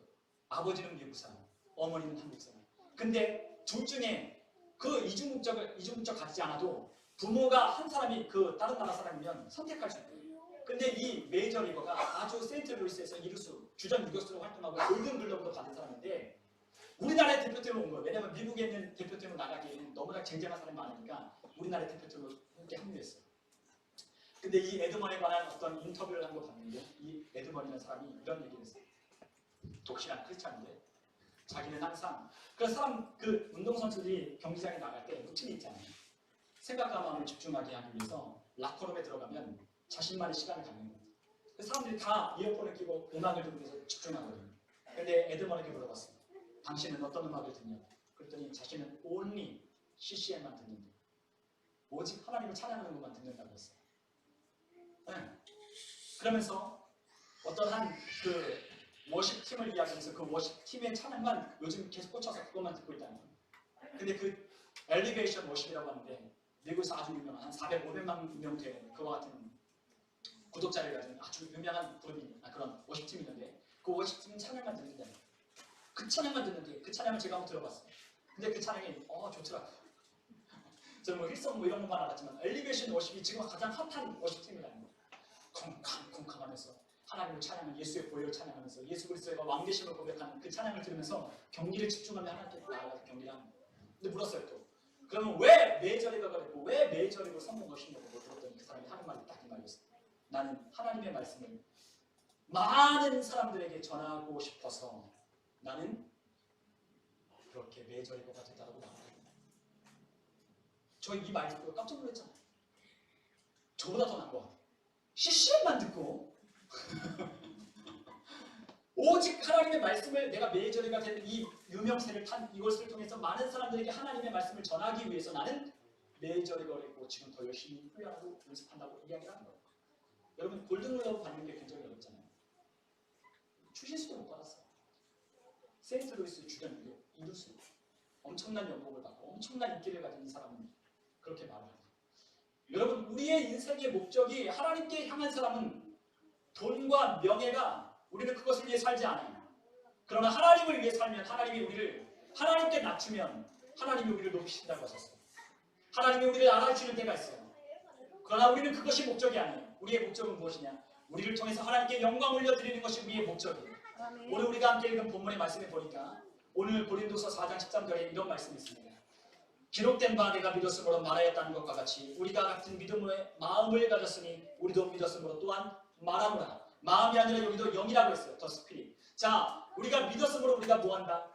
아버지는 미국 사람, 어머니는 한국 사람. 근데 둘 중에 그 이중국적 갖지 않아도 부모가 한 사람이 그 다른 나라 사람이면 선택할 수 있어요. 근데 이 메이저리거가 아주 세인트루이스에서 이루수, 주전 유격수로 활동하고 골든글러브도 받은 사람인데 우리나라의 대표팀으로 온 거예요. 왜냐면 미국에 있는 대표팀으로 나가기에는 너무나 쟁쟁한 사람이 많으니까 우리나라의 대표팀으로 함께 합류했어요. 근데 이 에드먼에 관한 어떤 인터뷰를 한 거 봤는데 이 에드먼이라는 사람이 이런 얘기를 했어요. 독실한 크리스찬인데 자기는 항상 그 운동선수들이 경기장에 나갈 때 루틴이 있잖아요. 생각과 마음을 집중하게 하기 위해서 라커룸에 들어가면 자신만의 시간을 갖는 거예요. 사람들이 다 이어폰을 끼고 음악을 들으면서 집중하거든요. 근데 에드먼에게 물어봤어요. 당신은 어떤 음악을 듣냐? 그랬더니 자신은 only CCM만 듣는데 오직 하나님을 찬양하는 것만 듣는다고 했어요. 네. 그러면서 어떤 그 워십팀을 이야기하면서 그 워십팀의 찬양만 요즘 계속 꽂혀서 그것만 듣고 있다는 거예요. 근데 그 엘리베이션 워십이라고 하는데 미국에서 아주 유명한 한 400~500만 명 되는 그와 같은 구독자를 가진 아주 유명한 그룹이 그런 워십팀이 있는데 그 워십팀은 찬양만 듣는다는 거예요. 그 찬양만 듣는데 그 찬양을 제가 한번 들어봤어요. 근데 그 찬양이 좋더라고요. 저는 뭐 힐성 이런 것만 알았지만 엘리베이션 워십이 지금 가장 핫한 워십팀이라는 거예요. 쿵쾅쿵쾅하면서 하나님을 찬양하는 예수의 보혈을 찬양하면서 예수 그리스도가 왕되심을 고백하는 그 찬양을 들으면서 경기를 집중하며 하나님께 나아가서 경기를 하는 거예요. 근데 물었어요 또. 그러면 왜 메이저리거가 됐고 왜 메이저리거 성공 것이냐고 물었더니 그 사람이 하는 말이 딱 이 말이었어요. 나는 하나님의 말씀을 많은 사람들에게 전하고 싶어서 나는 그렇게 메이저리거가 됐다고 말합니다. 저 이 말 듣고 깜짝 놀랐잖아요. 저보다 더 나은 것 같아요. CCM만 듣고 오직 하나님의 말씀을 내가 메이저리가 된 이 유명세를 탄 이것을 통해서 많은 사람들에게 하나님의 말씀을 전하기 위해서 나는 메이저리거를 했고 지금 더 열심히 훈련하고 연습한다고 이야기를 하는 거예요. 여러분 골든글러브 받는 게 굉장히 어렵잖아요. 추신수도 못 받았어요. 세인트루이스 주전 이루수 엄청난 연봉을 받고 엄청난 인기를 가진 이 사람은 그렇게 말을 합니다. 여러분 우리의 인생의 목적이 하나님께 향한 사람은 돈과 명예가 우리는 그것을 위해 살지 않아요. 그러나 하나님을 위해 살면 하나님이 우리를 하나님께 낮추면 하나님이 우리를 높이신다고 하셨어요. 하나님이 우리를 알아주시는 때가 있어요. 그러나 우리는 그것이 목적이 아니에요. 우리의 목적은 무엇이냐? 우리를 통해서 하나님께 영광 올려드리는 것이 우리의 목적이에요. 오늘 우리가 함께 읽은 본문의 말씀을 보니까 오늘 고린도서 4장 13절에 이런 말씀이 있습니다. 기록된 바 내가 믿었으므로 말하였다는 것과 같이 우리가 같은 믿음의 마음을 가졌으니 우리도 믿었으므로 또한 말하노라. 마음이 아니라 여기도 영이라고 했어요. 더 스피릿. 자, 우리가 믿었으므로 우리가 뭐한다?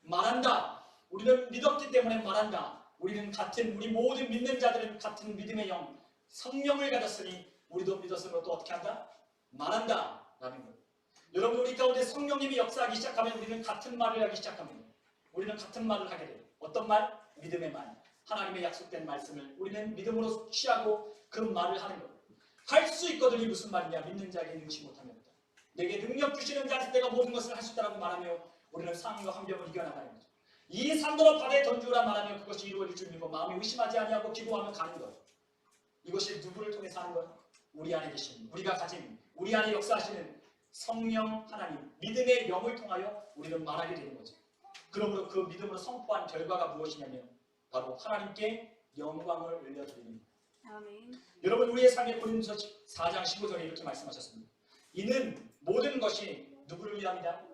말한다. 우리는 믿었기 때문에 말한다. 우리는 우리 모든 믿는 자들은 같은 믿음의 영, 성령을 가졌으니 우리도 믿었으므로 또 어떻게 한다? 말한다. 라는 거예요. 여러분 우리 가운데 성령님이 역사하기 시작하면 우리는 같은 말을 하기 시작합니다. 우리는 같은 말을 하게 돼요. 어떤 말? 믿음의 말. 하나님의 약속된 말씀을 우리는 믿음으로 취하고 그 말을 하는 거예요. 할 수 있거든요. 무슨 말이냐? 믿는 자에게 능치 못함이 없다. 내게 능력 주시는 자한테 내가 모든 것을 할 수 있다고 말하며 우리는 상황과 환경을 이겨나가는 거죠. 이 산더러 바다에 던지오라 말하며 그것이 이루어질 줄 믿고 마음이 의심하지 아니하고 기도하며 가는 것. 이것이 누구를 통해서 하는 것? 우리 안에 계신, 우리가 가진, 우리 안에 역사하시는 성령 하나님, 믿음의 영을 통하여 우리는 말하게 되는 거죠. 그러므로 그 믿음으로 선포한 결과가 무엇이냐면 바로 하나님께 영광을 올려드리는 것. 아멘. 여러분, 우리의 삶에 고린도서 4장 15절에 이렇게 말씀하셨습니다. 이는 모든 것이 누구를 위함이다?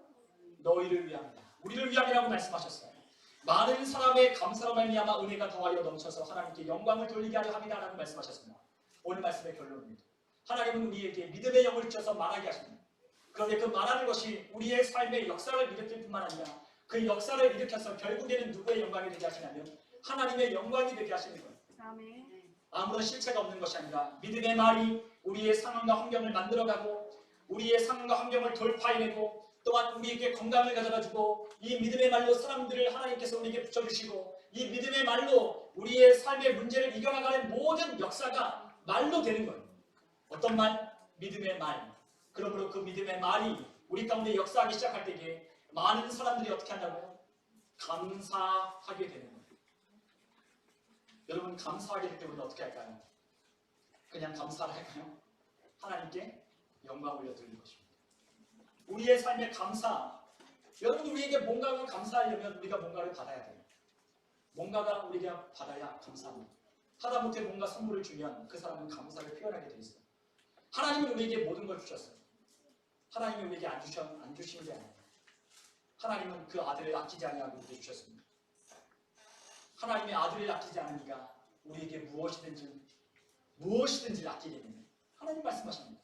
너희를 위함이다. 우리를 위함이라고 말씀하셨어요. 많은 사람의 감사로 말미암아 은혜가 더하여 넘쳐서 하나님께 영광을 돌리게 하려 함이다라고 말씀하셨습니다. 오늘 말씀의 결론입니다. 하나님은 우리에게 믿음의 영을 주셔서 말하게 하십니다. 그런데 그 말하는 것이 우리의 삶의 역사를 일으킬 뿐만 아니라 그 역사를 일으켜서 결국에는 누구의 영광이 되게 하시냐면 하나님의 영광이 되게 하시는 거예요. 아멘. 아무런 실체가 없는 것이 아니라 믿음의 말이 우리의 상황과 환경을 만들어가고 우리의 상황과 환경을 돌파해내고 또한 우리에게 건강을 가져다주고 이 믿음의 말로 사람들을 하나님께서 우리에게 붙여주시고 이 믿음의 말로 우리의 삶의 문제를 이겨나가는 모든 역사가 말로 되는 거예요. 어떤 말? 믿음의 말. 그러므로 그 믿음의 말이 우리 가운데 역사하기 시작할 때에 많은 사람들이 어떻게 한다고요? 감사하게 되는 거예요. 여러분, 감사하게 될 때 우리는 어떻게 할까요? 그냥 감사를 할까요? 하나님께 영광 올려드리는 것입니다. 우리의 삶의 감사, 여러분, 우리에게 뭔가를 감사하려면 우리가 뭔가를 받아야 돼요. 뭔가가 우리가 받아야 감사합니다. 하다못해 뭔가 선물을 주면 그 사람은 감사를 표현하게 돼 있어요. 하나님은 우리에게 모든 걸 주셨어요. 하나님이 우리에게 안 주신 게 아니에요. 하나님은 그 아들을 아끼지 아니하고 우리에게 주셨습니다. 하나님의 아들을 아끼지 않으니까 우리에게 무엇이든지 아끼게 됩니다. 하나님 말씀하십니다.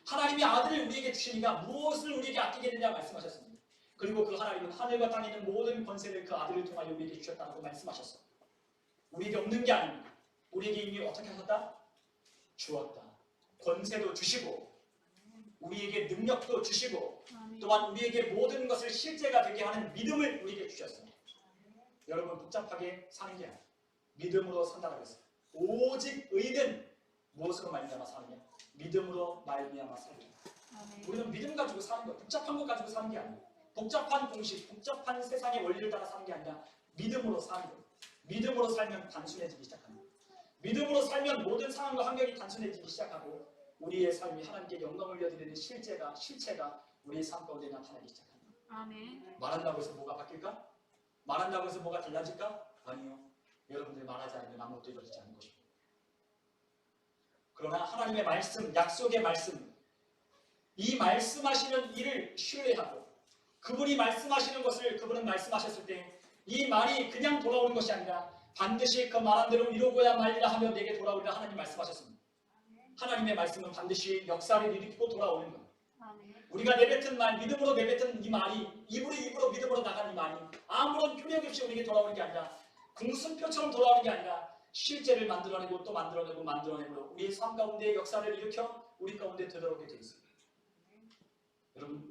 하나님의 아들을 우리에게 주시니까 무엇을 우리에게 아끼게 되냐 말씀하셨습니다. 그리고 그 하나님은 하늘과 땅에 있는 모든 권세를 그 아들을 통하여 우리에게 주셨다고 말씀하셨어요. 우리에게 없는 게 아닙니다. 우리에게 이미 어떻게 하셨다? 주었다. 권세도 주시고 우리에게 능력도 주시고 또한 우리에게 모든 것을 실제가 되게 하는 믿음을 우리에게 주셨어요. 여러분, 복잡하게 사는 게 아니에요. 믿음으로 산다고 했어요. 오직 의는 무엇으로 말미암아 사느냐? 믿음으로 말미암아 살기. 우리는 믿음 가지고 사는 거예요. 복잡한 것 가지고 사는 게 아니에요. 복잡한 공식, 복잡한 세상의 원리를 따라 사는 게 아니라 믿음으로 사는 거예요. 믿음으로 살면 단순해지기 시작합니다. 믿음으로 살면 모든 상황과 환경이 단순해지기 시작하고 우리의 삶이 하나님께 영광을 올려드리는 실체가 우리의 삶 가운데 나타나기 시작합니다. 아멘. 말한다고 해서 뭐가 바뀔까? 말한다고 해서 뭐가 달라질까? 아니요. 여러분들이 말하지 않으면 아무것도 이루어지지 않는 것입니다. 그러나 하나님의 말씀, 약속의 말씀, 이 말씀하시는 일을 신뢰하고 그분이 말씀하시는 것을 그분은 말씀하셨을 때 이 말이 그냥 돌아오는 것이 아니라 반드시 그 말한 대로 이루고야 말리라 하며 내게 돌아오리라 하나님 말씀하셨습니다. 하나님의 말씀은 반드시 역사를 일으키고 돌아오는 거예요. 우리가 내뱉은 말, 믿음으로 내뱉은 이 말이 입으로 믿음으로 나간 이 말이 아무런 표명 없이 우리에게 돌아오는 게 아니라 궁순표처럼 돌아오는 게 아니라 실제를 만들어내고 또 만들어내므로 우리의 삶 가운데 역사를 일으켜 우리 가운데 되돌아오게 되어 있습니다. 여러분,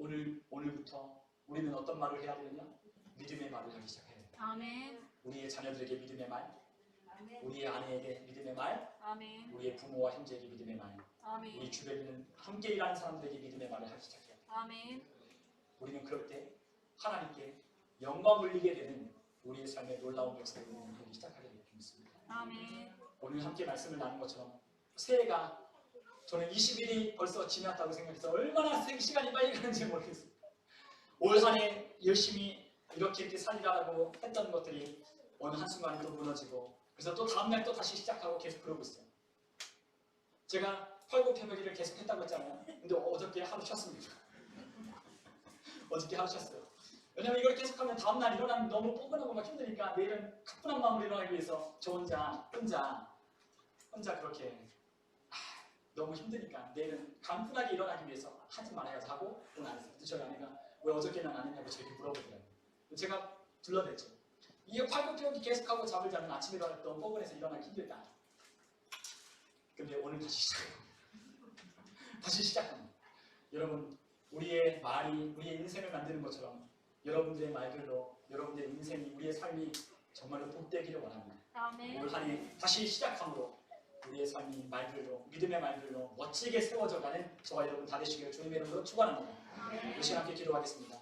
오늘부터 우리는 어떤 말을 해야 되느냐? 믿음의 말을 하기 시작해야 돼요. 아멘. 우리의 자녀들에게 믿음의 말, 우리의 아내에게 믿음의 말, 아멘. 우리의 부모와 형제에게 믿음의 말, 아멘. 우리 주변에 있는 함께 일하는 사람들에게 믿음의 말을 하기 시작해요. 아멘. 우리는 그럴 때 하나님께 영광 올리게 되는 우리의 삶의 놀라운 역사를 보기 시작하게 될 믿습니다. 아멘. 오늘 함께 말씀을 나눈 것처럼 새해가 저는 20일이 벌써 지났다고 생각해서 얼마나 시간이 빨리 가는지 모르겠어요. 올 한 해 열심히 이렇게 살리라고 했던 것들이 어느 한순간에 또 무너지고 그래서 또 다음날 또 다시 시작하고 계속 그러고 있어요. 제가 팔굽혀펴기를 계속 했다고 했잖아요. 근데 어저께 하루 쉬었습니다. 어저께 하루 쉬었어요. 왜냐면 이걸 계속하면 다음날 일어나면 너무 뻐근하고 막 힘드니까 내일은 가뿐한 마음으로 일어나기 위해서 저 혼자 그렇게 너무 힘드니까 내일은 간편하게 일어나기 위해서 하지 말아야지 하고 오늘 안 했어요. 저희 아내가 왜 어저께는 안 했냐고 저에게 물어보더라고요. 제가 둘러댔죠. 이거 팔굽혀펴기 계속하고 잠을 자면 아침에 일어날 때 너무 뻐근해서 일어나기 힘들다. 근데 오늘 다시 시작합니다. 여러분, 우리의 말이 우리의 인생을 만드는 것처럼 여러분들의 말들로 여러분들의 인생이 우리의 삶이 정말로 복되기를 원합니다. 아멘. 올 한 해 다시 시작함으로 우리의 삶이 말들로 믿음의 말들로 멋지게 세워져가는 저와 여러분 다 되시기를 주님의 이름으로 축원합니다. 우리 시간 함께 기도하겠습니다.